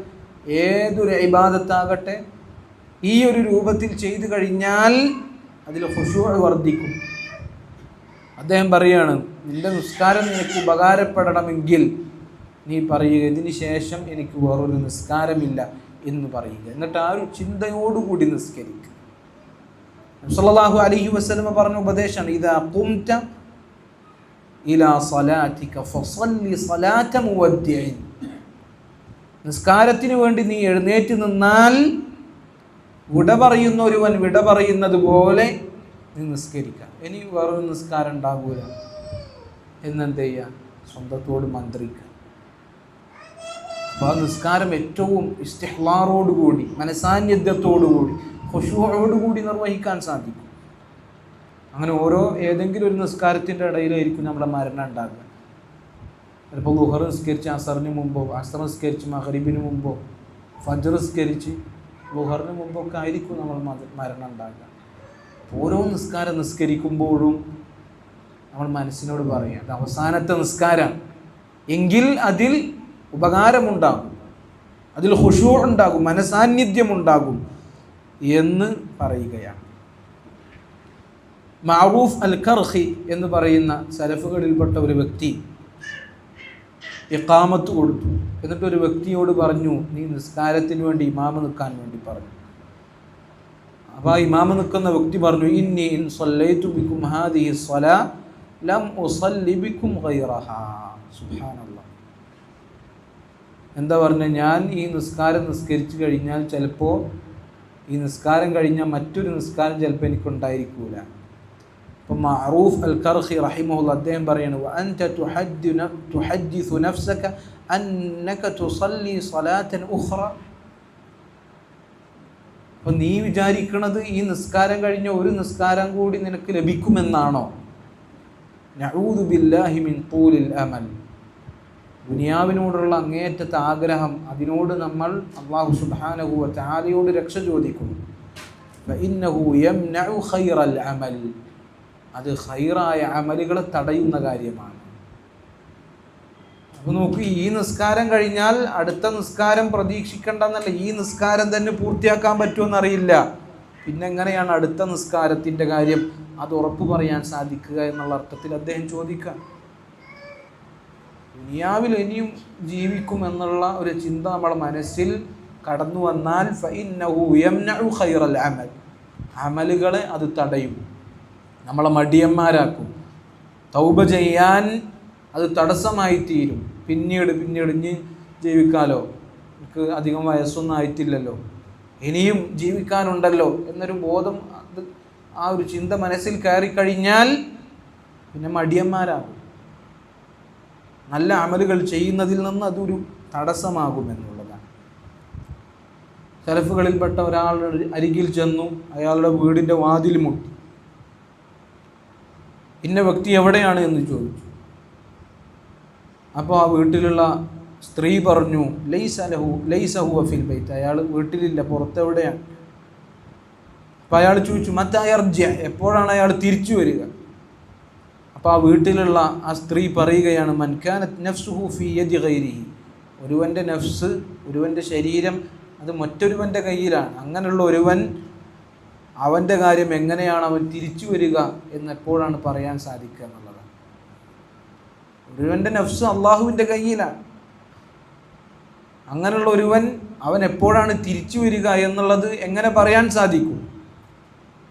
ഏതൊരു ഇബാദത്താകട്ടെ ഈ ഒരു രൂപത്തിൽ ചെയ്തു കഴിഞ്ഞാൽ അതിൽ ഖുശൂഅ് വർദ്ധിക്കും. അദ്ദേഹം പറയുകയാണ്, നിന്റെ നിസ്കാരം നിനക്ക് ഉപകാരപ്പെടണമെങ്കിൽ നീ പറയുക, ഇതിന് ശേഷം എനിക്ക് വേറൊരു നിസ്കാരമില്ല എന്ന് പറയുക. എന്നിട്ട് ആ ഒരു ചിന്തയോടുകൂടി നിസ്കരിക്കുക. സല്ലല്ലാഹു അലൈഹി വസല്ലം പറഞ്ഞ ഉപദേശമാണ്, ഇദാ ഖുംത ഇലാ സ്വലാതിക ഫസല്ലി സ്വലാത മുവദ്ദിഇൻ. നിസ്കാരത്തിന് വേണ്ടി നീ എഴുന്നേറ്റ് നിന്നാൽ വിട പറയുന്ന ഒരുവൻ വിട പറയുന്നത് പോലെ നീ നിസ്കരിക്കുക. ഇനി വേറൊരു നിസ്കാരം ഉണ്ടാകൂല എന്നെന്ത് ചെയ്യുക? സ്വന്തത്തോട് മന്ത്രിക്കുക. അപ്പോൾ ആ നിസ്കാരം ഏറ്റവും ഇസ്തിഹ്ലാറോടുകൂടി, മനസാന്നിധ്യത്തോടുകൂടി, ഖുശൂഅോടുകൂടി നിർവഹിക്കാൻ സാധിക്കും. അങ്ങനെ ഏതെങ്കിലും ഒരു നിസ്കാരത്തിൻ്റെ ഇടയിലായിരിക്കും നമ്മുടെ മരണം ഉണ്ടാകുക. ചിലപ്പോൾ ളുഹർ നിസ്കരിച്ച് അസറിന് മുമ്പോ, അസർ നിസ്കരിച്ച് മഗ്രിബിന് മുമ്പോ, ഫജ്ർ നിസ്കരിച്ച് ളുഹറിന് മുമ്പോ ഒക്കെ ആയിരിക്കും നമ്മൾ മരണം ഉണ്ടാകുക. ഓരോ നിസ്കാരം നിസ്കരിക്കുമ്പോഴും നമ്മൾ മനസ്സിനോട് പറയുക, അത് അവസാനത്തെ നിസ്കാരം എങ്കിൽ അതിൽ ഉപകാരമുണ്ടാകും. അതിൽ ഖുശൂ ഉണ്ടാകും, മനസാന്നിധ്യമുണ്ടാകും എന്ന് പറയുകയാണ്. മഅറൂഫ് അൽ കർഖി എന്ന് പറയുന്ന സലഫുകളിൽപ്പെട്ട ഒരു വ്യക്തി ഇഖാമത്ത് കൊടുത്തു. എന്നിട്ട് ഒരു വ്യക്തിയോട് പറഞ്ഞു, നീ നിസ്കാരത്തിന് വേണ്ടി ഇമാമ് നിൽക്കാൻ വേണ്ടി പറഞ്ഞു. അപ്പോൾ ആ ഇമാമ് നിൽക്കുന്ന വ്യക്തി പറഞ്ഞു, ഇന്നി ഇൻ സല്ലൈതു ബികും ഹാദിഹി സ്വലാ ലം ഉസല്ലി ബികും ഗൈറഹാ. സുബ്ഹാനല്ലാഹ്. എന്താ പറഞ്ഞത്? ഞാൻ ഈ നിസ്കാരം നിസ്കരിച്ചു കഴിഞ്ഞാൽ ചിലപ്പോൾ ഈ നിസ്കാരം കഴിഞ്ഞാൽ മറ്റൊരു നിസ്കാരം ചിലപ്പോൾ എനിക്കുണ്ടായിരിക്കൂല. അപ്പം മഅറൂഫ് അൽ കർഖി റഹിമഹുല്ലാ അദ്ദേഹം പറയാണ്, വഅൻത തുഹദ്ദിസു നഫ്സക അന്നക തുസല്ലി സ്വലാത്തൻ ഉഖ്റ. അപ്പം നീ വിചാരിക്കുന്നത് ഈ നിസ്കാരം കഴിഞ്ഞ ഒരു നിസ്കാരം കൂടി നിനക്ക് ലഭിക്കുമെന്നാണോ? നഊദു ബില്ലാഹി മിൻ തൂലിൽ അമൽ. ദുനിയാവിനോടുള്ള അങ്ങേയറ്റത്തെ ആഗ്രഹം, അതിനോട് നമ്മൾ അല്ലാഹു സുബ്ഹാനഹു വ തആലയോട് രക്ഷ ചോദിക്കുന്നു. ഫഇന്നഹു യംനഉ ഖൈറൽ അമൽ. അത് ഖൈറായ അമലുകളെ തടയുന്ന കാര്യമാണ്. അപ്പോൾ നോക്കൂ, ഈ നിസ്കാരം കഴിഞ്ഞാൽ അടുത്ത നിസ്കാരം പ്രതീക്ഷിക്കേണ്ടെന്നല്ല, ഈ നിസ്കാരം തന്നെ പൂർത്തിയാക്കാൻ പറ്റുമെന്നറിയില്ല. പിന്നെ എങ്ങനെയാണ് അടുത്ത നിസ്കാരത്തിൻ്റെ കാര്യം അത് ഉറപ്പ് പറയാൻ സാധിക്കുക എന്നുള്ള അർത്ഥത്തിൽ അദ്ദേഹം ചോദിക്കാം. ദുനിയാവിൽ ഇനിയും ജീവിക്കുമെന്നുള്ള ഒരു ചിന്ത നമ്മുടെ മനസ്സിൽ കടന്നു വന്നാൽ ഫഇന്നഹു യംനഉ ഖൈറൽ അമൽ. അമലുകളെ അത് തടയും, നമ്മളെ മടിയന്മാരാക്കും. തൗബ ചെയ്യാൻ അത് തടസ്സമായി തീരും. പിന്നീട് ഇനി ജീവിക്കാലോ, എനിക്ക് അധികം വയസ്സൊന്നും ആയിട്ടില്ലല്ലോ, ഇനിയും ജീവിക്കാനുണ്ടല്ലോ എന്നൊരു ബോധം, അത് ആ ഒരു ചിന്ത മനസ്സിൽ കയറിക്കഴിഞ്ഞാൽ പിന്നെ മടിയന്മാരാകും. നല്ല അമലുകൾ ചെയ്യുന്നതിൽ നിന്ന് അതൊരു തടസ്സമാകുമെന്നുള്ളതാണ്. സലഫുകളിൽപ്പെട്ട ഒരാളുടെ അരികിൽ ചെന്നു, അയാളുടെ വീടിൻ്റെ വാതിൽ മുട്ടി. ഇന്ന വ്യക്തി എവിടെയാണ് എന്ന് ചോദിച്ചു. അപ്പോൾ ആ വീട്ടിലുള്ള സ്ത്രീ പറഞ്ഞു, ലൈസ ഹുവ ഫിൽ ബൈത്ത്. അയാൾ വീട്ടിലില്ല, പുറത്തെവിടെയാണ്. അപ്പോൾ അയാൾ ചോദിച്ചു, മത്താ യർജി, എപ്പോഴാണ് അയാൾ തിരിച്ചു വരിക? അപ്പോൾ ആ വീട്ടിലുള്ള ആ സ്ത്രീ പറയുകയാണ്, മൻ കാനത് നഫ്സുഹു ഫീ യദി ഗൈരിഹി. ഒരുവൻ്റെ നഫ്സ്, ഒരുവൻ്റെ ശരീരം അത് മറ്റൊരുവൻ്റെ കയ്യിലാണ്. അങ്ങനെയുള്ള ഒരുവൻ, അവൻ്റെ കാര്യം എങ്ങനെയാണ് അവൻ തിരിച്ചു വരിക എന്നെപ്പോഴാണ് പറയാൻ സാധിക്കുക എന്നുള്ളതാണ്. ഒരുവൻ്റെ നഫ്സ് അള്ളാഹുവിൻ്റെ കയ്യിലാണ്. അങ്ങനെയുള്ള ഒരുവൻ, അവൻ എപ്പോഴാണ് തിരിച്ചു വരിക എന്നുള്ളത് എങ്ങനെ പറയാൻ സാധിക്കും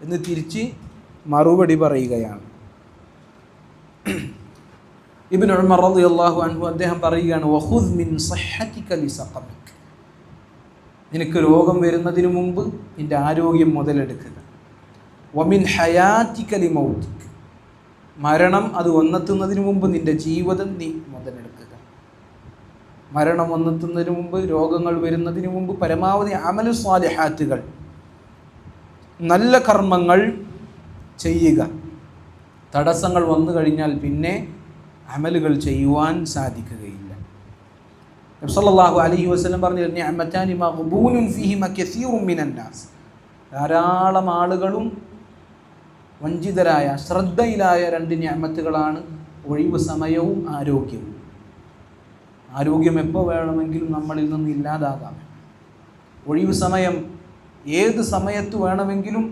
എന്ന് തിരിച്ച് മറുപടി പറയുകയാണ്. ഇബ്നു ഉമർ റളിയല്ലാഹു അൻഹു അദ്ദേഹം പറയുകയാണ്, വഖുദ് മിൻ സഹ്ഹതിക ലിസഖമിക. നിനക്ക് രോഗം വരുന്നതിന് മുമ്പ് നിൻ്റെ ആരോഗ്യം മുതലെടുക്കുക. വമിൻ ഹയാതിക ലിമൗതിക. മരണം അത് വന്നെത്തുന്നതിന് മുമ്പ് നിൻ്റെ ജീവിതം നീ മുതലെടുക്കുക. മരണം വന്നെത്തുന്നതിന് മുമ്പ്, രോഗങ്ങൾ വരുന്നതിന് മുമ്പ് പരമാവധി അമലു സ്വാലിഹാത്തുകൾ, നല്ല കർമ്മങ്ങൾ ചെയ്യുക. തടസ്സങ്ങൾ വന്നു കഴിഞ്ഞാൽ പിന്നെ അമലുകൾ ചെയ്യുവാൻ സാധിക്കുകയില്ല. നബി സല്ലല്ലാഹു അലൈഹി വസല്ലം പറഞ്ഞു, നിഅമതാനി മഗ്ബൂനുൻ ഫീഹിമ കസീറുൻ മിനൻ നാസ്. ധാരാളം ആളുകളും വഞ്ചിതരായ, ശ്രദ്ധയിലായ രണ്ട് നിഅമത്തുകളാണ് ഒഴിവ് സമയവും ആരോഗ്യവും. ആരോഗ്യം എപ്പോൾ വേണമെങ്കിലും നമ്മളിൽ നിന്ന് ഇല്ലാതാകാം. ഒഴിവ് സമയം ഏത് സമയത്ത് വേണമെങ്കിലും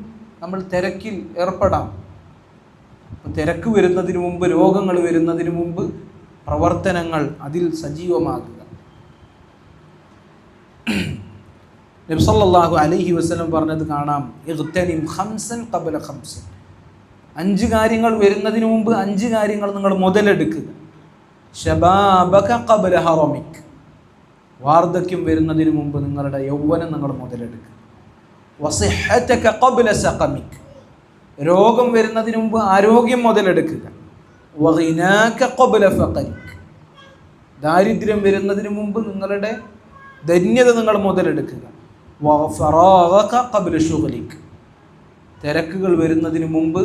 നമ്മൾ തിരക്കിൽ ഏർപ്പെടാം. തിരക്ക് വരുന്നതിന് മുമ്പ്, രോഗങ്ങൾ വരുന്നതിന് മുമ്പ് പ്രവർത്തനങ്ങൾ അതിൽ സജീവമാകുക. നബി സല്ലല്ലാഹു അലൈഹി വസല്ലം പറഞ്ഞത് കാണാം, ഇഗ്തനിം ഖംസൻ ഖബ്ല ഖംസൻ. 5 കാര്യങ്ങൾ വരുന്നതിന് മുമ്പ് 5 കാര്യങ്ങൾ നിങ്ങൾ മുതലെടുക്കുക. ശബാബക ഖബ്ല ഹറമിക്. വാർദ്ധക്യം വരുന്നതിന് മുമ്പ് നിങ്ങളുടെ യൗവനം നിങ്ങൾ മുതലെടുക്കുക. വസിഹ്ഹതക ഖബ്ല സഖമിക്. രോഗം വരുന്നതിന് മുമ്പ് ആരോഗ്യം മുതലെടുക്കുക. വഗിനാക ഖബ്ല ഫഖരിക്. ദാരിദ്ര്യം വരുന്നതിന് മുമ്പ് നിങ്ങളുടെ ധന്യത നിങ്ങൾ മുതലെടുക്കുക. വഫറാഗക ഖബ്ല ശുഗ്ലിക്. തിരക്കുകൾ വരുന്നതിന് മുമ്പ്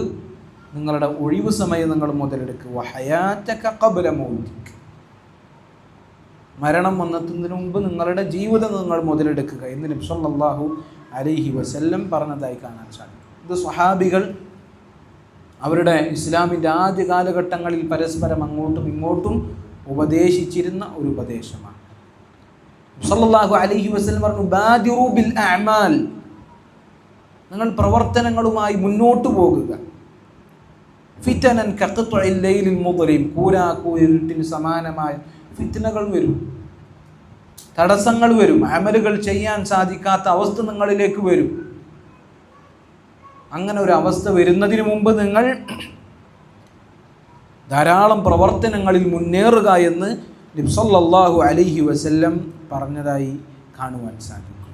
നിങ്ങളുടെ ഒഴിവ് സമയം നിങ്ങൾ മുതലെടുക്കുക. വഹയാതക ഖബ്ല മൗതിക്. മരണം വന്നെത്തുന്നതിന് മുമ്പ് നിങ്ങളുടെ ജീവിതം നിങ്ങൾ മുതലെടുക്കുക എന്ന് നബി സല്ലല്ലാഹു അലൈഹി വസല്ലം പറഞ്ഞതായി കാണാൻ സാധിക്കും. ഇത് സ്വഹാബികൾ അവരുടെ ഇസ്ലാമിൻ്റെ ആദ്യ കാലഘട്ടങ്ങളിൽ പരസ്പരം അങ്ങോട്ടും ഇങ്ങോട്ടും ഉപദേശിച്ചിരുന്ന ഒരു ഉപദേശമാണ്. സല്ലല്ലാഹു അലൈഹി വസല്ലം പറഞ്ഞു, ബാദിറു ബിൽ അഅമാൽ, നിങ്ങൾ പ്രവർത്തനങ്ങളുമായി മുന്നോട്ട് പോകുക. ഫിതനൻ കഖത്ഉൽ ലൈലിൽ മുദ്ലിം, കൂരാക്കൂരിട്ടിന് സമാനമായ ഫിത്നകൾ വരും, തടസ്സങ്ങൾ വരും, അമലുകൾ ചെയ്യാൻ സാധിക്കാത്ത അവസ്ഥ നിങ്ങളിലേക്ക് വരും. അങ്ങനെ ഒരു അവസ്ഥ വരുന്നതിന് മുമ്പ് നിങ്ങൾ ധാരാളം പ്രവർത്തനങ്ങളിൽ മുന്നേറുക എന്ന് നബി സല്ലല്ലാഹു അലൈഹി വസല്ലം പറഞ്ഞതായി കാണുവാൻ സാധിക്കും.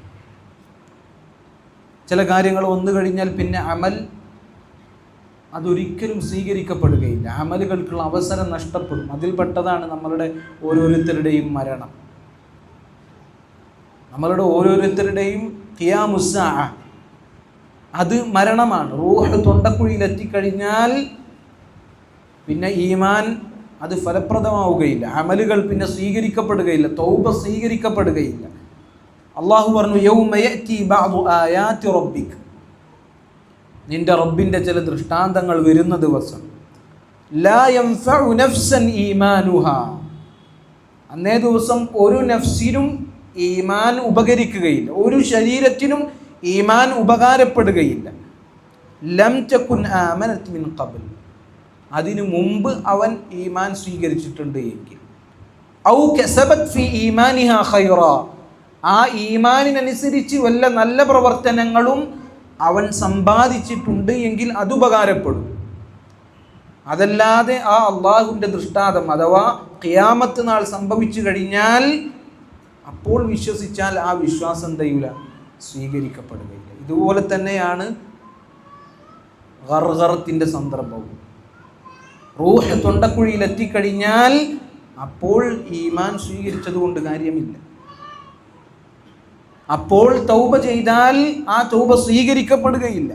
ചില കാര്യങ്ങൾ വന്നു കഴിഞ്ഞാൽ പിന്നെ അമൽ അതൊരിക്കലും സ്വീകരിക്കപ്പെടുകയില്ല. അമലുകൾക്കുള്ള അവസരം നഷ്ടപ്പെടും. അതിൽപ്പെട്ടതാണ് നമ്മളുടെ ഓരോരുത്തരുടെയും മരണം, നമ്മളുടെ ഓരോരുത്തരുടെയും ഖിയാമുസ്സാഅ, അത് മരണമാണ്. റൂഹ് തൊണ്ടക്കുഴിയിൽ എത്തിക്കഴിഞ്ഞാൽ പിന്നെ ഈമാൻ അത് ഫലപ്രദമാവുകയില്ല, അമലുകൾ പിന്നെ സ്വീകരിക്കപ്പെടുകയില്ല, തൗബ സ്വീകരിക്കപ്പെടുകയില്ല. അള്ളാഹു പറഞ്ഞു, യൗമ യഅതി ബഅദു ആയാതി റബ്ബിക, നിന്റെ റബ്ബിൻ്റെ ചില ദൃഷ്ടാന്തങ്ങൾ വരുന്ന ദിവസം. ലാ യൻഫഉ നഫ്സൻ ഈമാനുഹാ, അന്നേ ദിവസം ഒരു നഫ്സിനും ഈമാൻ ഉപകരിക്കുകയില്ല, ഒരു ശരീരത്തിനും ഈമാൻ ഉപകാരപ്പെടുകയില്ല. ലം തകുൻ ആമനത് മിൻ ഖബൽ, അതിനു മുമ്പ് അവൻ ഈമാൻ സ്വീകരിച്ചിട്ടുണ്ട് എങ്കിൽ. ഔ കസബത് ഫി ഈമാനിഹാ ഖൈറാ, ആ ഈമാനിനനുസരിച്ച് വല്ല നല്ല പ്രവർത്തനങ്ങളും അവൻ സമ്പാദിച്ചിട്ടുണ്ട് എങ്കിൽ അത് ഉപകാരപ്പെടും. അതല്ലാതെ ആ അള്ളാഹുവിൻ്റെ ദൃഷ്ടാന്തം അഥവാ ഖിയാമത്ത് നാൾ സംഭവിച്ചു കഴിഞ്ഞാൽ അപ്പോൾ വിശ്വസിച്ചാൽ ആ വിശ്വാസം എന്തെയ്യൂല, സ്വീകരിക്കപ്പെടുകയില്ല. ഇതുപോലെ തന്നെയാണ് ഗർഗറത്തിൻ്റെ സന്ദർഭവും. റൂഹ് തൊണ്ടക്കുഴിയിൽ എത്തിക്കഴിഞ്ഞാൽ അപ്പോൾ ഈമാൻ സ്വീകരിച്ചത് കൊണ്ട് കാര്യമില്ല. അപ്പോൾ തൗബ ചെയ്താൽ ആ തൗബ സ്വീകരിക്കപ്പെടുകയില്ല.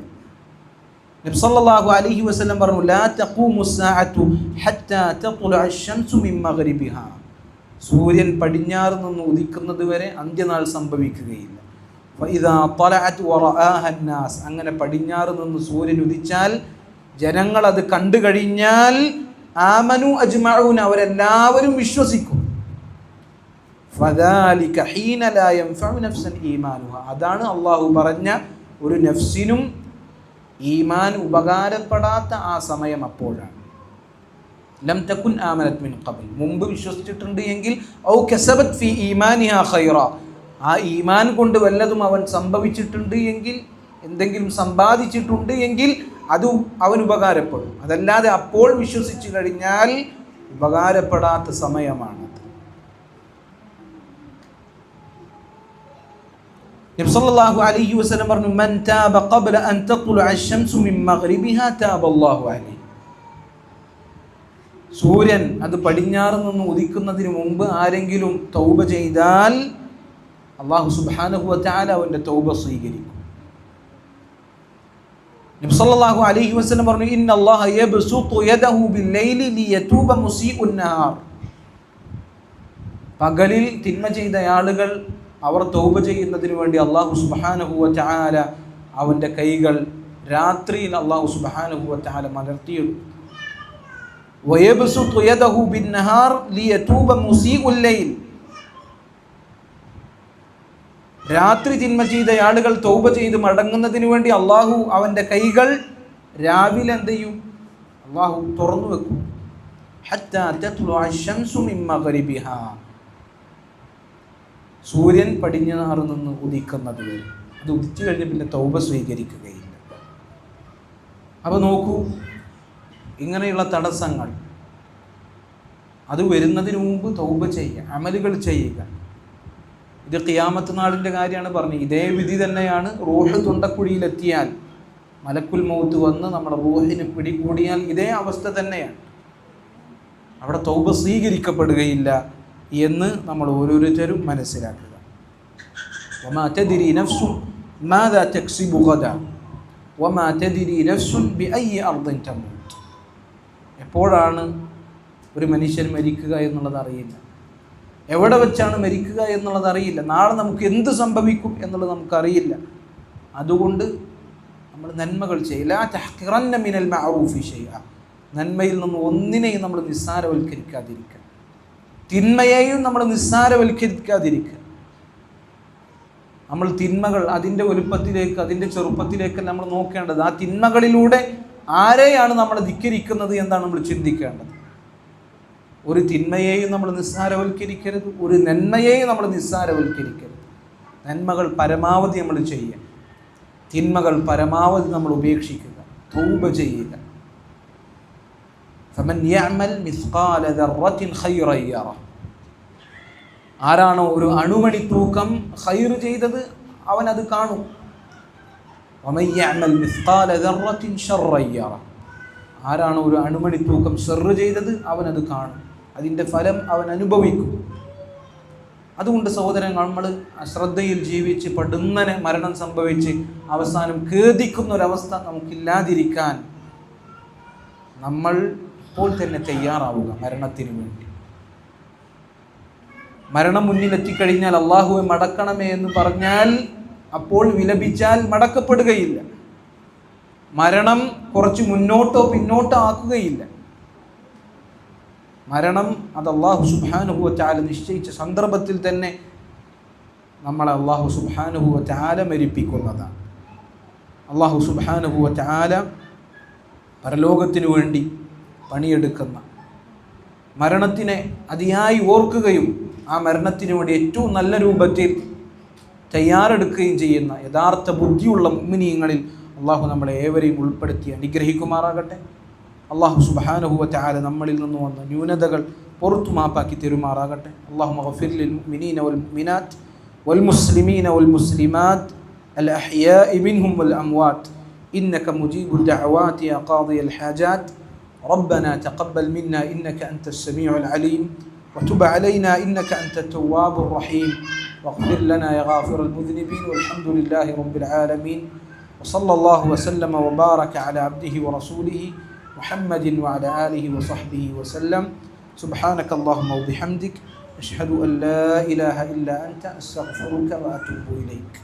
നബി സല്ലല്ലാഹു അലൈഹി വസല്ലം പറഞ്ഞു, ലാ തഖൂമു സ്സാഅതു ഹത്താ തത്ലുഅ അശ്-ശംസു മിൻ മഗ്രിബിഹാ, സൂര്യൻ പടിഞ്ഞാറ് നിന്ന് ഉദിക്കുന്നത് വരെ അന്ത്യനാൾ സംഭവിക്കുകയില്ല. ഫഇദാ തലഅത് വറആഹ അന്നാസ്, അങ്ങനെ പടിഞ്ഞാറ് നിന്ന് സൂര്യൻ ഉദിച്ചാൽ ജനങ്ങൾ അത് കണ്ടു കഴിഞ്ഞാൽ ആമനു അജ്മഊൻ, അവരെല്ലാവരും വിശ്വസിക്കും. ഫദാലിക ഹീന ലാ യൻഫഉ നഫ്സൻ ഈമാനുഹാ, അതാണ് അള്ളാഹു പറഞ്ഞ ഒരു നഫ്സിനും ഈമാൻ ഉപകാരപ്പെടാത്ത ആ സമയം അപ്പോഴാണ്. ലം തകുൻ ആമനത് മിൻ ഖബൽ, മുമ്പ് വിശ്വസിച്ചിട്ടുണ്ട് എങ്കിൽ, ഔ കസബത് ഫി ഈമാനിഹാ ഖൈറാ, ആ ഈമാൻ കൊണ്ട് വല്ലതും അവൻ സംഭവിച്ചിട്ടുണ്ട് എങ്കിൽ, എന്തെങ്കിലും സമ്പാദിച്ചിട്ടുണ്ട് എങ്കിൽ അതും അവൻ ഉപകാരപ്പെടും. അതല്ലാതെ അപ്പോൾ വിശ്വസിച്ചു കഴിഞ്ഞാൽ ഉപകാരപ്പെടാത്ത സമയമാണത്. നബി സല്ലല്ലാഹു അലൈഹി വസല്ലം പറഞ്ഞു, മൻ താബ ഖബ്ല അൻ തത്ലുഅ അശ്-ശംസു മിൻ മഗ്രിബിഹാ താബ അല്ലാഹു അലൈഹി, സൂര്യൻ അത് പടിഞ്ഞാറ് നിന്ന് ഉദിക്കുന്നതിന് മുമ്പ് ആരെങ്കിലും തൗബ ചെയ്താൽ അല്ലാഹു സുബ്ഹാനഹു വ തആല അവൻ്റെ തൗബ സ്വീകരിക്കും. നബി സല്ലല്ലാഹു അലൈഹി വസല്ലം പറഞ്ഞു, ഇന്നല്ലാഹ യബ്സുതു യദഹു ബില്ലൈലി ലിയതൂബ മുസീഉൻ നഹാർ, പകലിൽ തിന്മ ചെയ്ത ആളുകൾ അവർ തൗബ ചെയ്യുന്നതിന് വേണ്ടി അല്ലാഹു സുബ്ഹാനഹു വ തആല അവൻ്റെ കൈകൾ രാത്രിയിൽ അല്ലാഹു സുബ്ഹാനഹു വ തആല മലർത്തിയിടും. വയബ്സുതു യദഹു ബിന്നഹാർ ലിയതൂബ മുസീഉൽ ലൈൽ, രാത്രി തിന്മ ചെയ്ത ആളുകൾ തൗബ ചെയ്ത് മടങ്ങുന്നതിന് വേണ്ടി അള്ളാഹു അവൻ്റെ കൈകൾ രാവിലെ എന്ത് ചെയ്യും, അള്ളാഹു തുറന്നു വെക്കും. ഹത്താ തത്ലുഅ അശ്-ശംസു മിൻ മഗ്രിബിഹാ, സൂര്യൻ പടിഞ്ഞാറ് നിന്ന് ഉദിക്കുന്നത് വരെ. അത് ഉദിച്ചു കഴിഞ്ഞ് പിന്നെ തൗബ സ്വീകരിക്കുകയില്ല. അപ്പോൾ നോക്കൂ, ഇങ്ങനെയുള്ള തടസ്സങ്ങൾ അത് വരുന്നതിന് മുമ്പ് തൗബ ചെയ്യുക, അമലുകൾ ചെയ്യുക. ഇത് ഖിയാമത്ത് നാളിൻ്റെ കാര്യമാണ് പറഞ്ഞത്. ഇതേ വിധി തന്നെയാണ് റൂഹ് തൊണ്ടക്കുഴിയിലെത്തിയാൽ, മലക്കുൽ മൗത്ത് വന്ന് നമ്മുടെ റൂഹിനെ പിടികൂടിയാൽ ഇതേ അവസ്ഥ തന്നെയാണ്. അവിടെ തൗബ സ്വീകരിക്കപ്പെടുകയില്ല എന്ന് നമ്മൾ ഓരോരുത്തരും മനസ്സിലാക്കുക. വമാ തദ്രി നഫ്സുൻ മാദാ തക്സിബു ഗദാ വമാ തദ്രി നഫ്സുൻ ബിഅയ്യി അർദിൻ തമൂത്ത്, എപ്പോഴാണ് ഒരു മനുഷ്യൻ മരിക്കുക എന്നുള്ളത് അറിയില്ല, എവിടെ വെച്ചാണ് മരിക്കുക എന്നുള്ളത് അറിയില്ല, നാളെ നമുക്ക് എന്ത് സംഭവിക്കും എന്നുള്ളത് നമുക്കറിയില്ല. അതുകൊണ്ട് നമ്മൾ നന്മകൾ ചെയ്യില്ല. തഹ്ഖിറന്ന മിനൽ മഅറൂഫി ശൈഅ, നന്മയിൽ നിന്ന് ഒന്നിനെയും നമ്മൾ നിസ്സാരവൽക്കരിക്കാതിരിക്കുക, തിന്മയെയും നമ്മൾ നിസ്സാരവൽക്കരിക്കാതിരിക്കുക. നമ്മൾ തിന്മകൾ അതിൻ്റെ വലുപ്പത്തിലേക്ക്, അതിൻ്റെ ചെറുപ്പത്തിലേക്ക് നമ്മൾ നോക്കേണ്ടത്. ആ തിന്മകളിലൂടെ ആരെയാണ് നമ്മൾ ധിക്കരിക്കുന്നത് എന്നാണ് നമ്മൾ ചിന്തിക്കേണ്ടത്. ഒരു തിന്മയെയും നമ്മൾ നിസ്സാരവൽക്കരിക്കരുത്, ഒരു നന്മയെയും നമ്മൾ നിസ്സാരവൽക്കരിക്കരുത്. നന്മകൾ പരമാവധി നമ്മൾ ചെയ്യുക, തിന്മകൾ പരമാവധി നമ്മൾ ഉപേക്ഷിക്കുക, തൗബ ചെയ്യുക. ഫമൻ യഅമൽ മിസ്ഖാല ദർറത്തിൻ ഖൈറൻ യറ. ആരാണോ ഒരു അണുമണി തൂക്കം ഖൈർ ചെയ്തത് അവൻ അത് കാണും. വമൻ യഅമൽ മിസ്ഖാല ദർറത്തിൻ ശർറൻ യറ. ആരാണോ ഒരു അണുമണി തൂക്കം ഷർറ് ചെയ്തത് അവൻ അത് കാണും, അതിൻ്റെ ഫലം അവൻ അനുഭവിക്കും. അതുകൊണ്ട് സഹോദരങ്ങൾ, നമ്മൾ അശ്രദ്ധയിൽ ജീവിച്ച് പടുന്നനെ മരണം സംഭവിച്ച് അവസാനം ഖേദിക്കുന്ന ഒരവസ്ഥ നമുക്കില്ലാതിരിക്കാൻ നമ്മൾ ഇപ്പോൾ തന്നെ തയ്യാറാവുക മരണത്തിന് വേണ്ടി. മരണം മുന്നിലെത്തിക്കഴിഞ്ഞാൽ അള്ളാഹുവെ മടക്കണമേ എന്ന് പറഞ്ഞാൽ അപ്പോൾ വിലപിച്ചാൽ മടക്കപ്പെടുകയില്ല. മരണം കുറച്ച് മുന്നോട്ടോ പിന്നോട്ടോ ആക്കുകയില്ല. മരണം അത് അല്ലാഹു സുബ്ഹാനഹു വ തആല നിശ്ചയിച്ച സന്ദർഭത്തിൽ തന്നെ നമ്മളെ അല്ലാഹു സുബ്ഹാനഹു വ തആല മരിപ്പിക്കുന്നതാണ്. അല്ലാഹു സുബ്ഹാനഹു വ തആല പരലോകത്തിനു വേണ്ടി പണിയെടുക്കുന്ന, മരണത്തിനെ അതിയായി ഓർക്കുകയും ആ മരണത്തിനു വേണ്ടി ഏറ്റവും നല്ല രൂപത്തിൽ തയ്യാറെടുക്കുകയും ചെയ്യുന്ന യഥാർത്ഥ ബുദ്ധിയുള്ള മുഅ്മിനീങ്ങളിൽ അല്ലാഹു നമ്മളെ ഏവരെയും ഉൾപ്പെടുത്തി അനുഗ്രഹിക്കുമാറാകട്ടെ. അല്ലാഹു സുബ്ഹാനഹു വ തആല നമ്മളിൽ നിന്ന് വന്ന ന്യൂനതകൾ പുറത്തു മാപ്പാക്കി തരുമാറാകട്ടെ. അല്ലാഹുമ്മ ഗഫിർ ലിൽ മുഅ്മിനീന വൽ മുഅ്മിനാത്ത് വൽ മുസ്ലിമീന വൽ മുസ്ലിമാത്ത് അൽ അഹ്യാഇ മിൻഹും വൽ അംവാത്ത് ഇന്നക മുജീബുദ് ദഅവാതി യാ ഖാദിയൽ ഹാജാത്ത്. ربنا تقبل منا إنك أنت السميع العليم وتب علينا إنك أنت التواب الرحيم واغفر لنا يا غافر المذنبين والحمد لله رب العالمين وصلى الله وسلم وبارك على عبده ورسوله محمد وعلى آله وصحبه وسلم. سبحانك اللهم وبحمدك أشهد أن لا إله إلا أنت أستغفرك وأتوب إليك.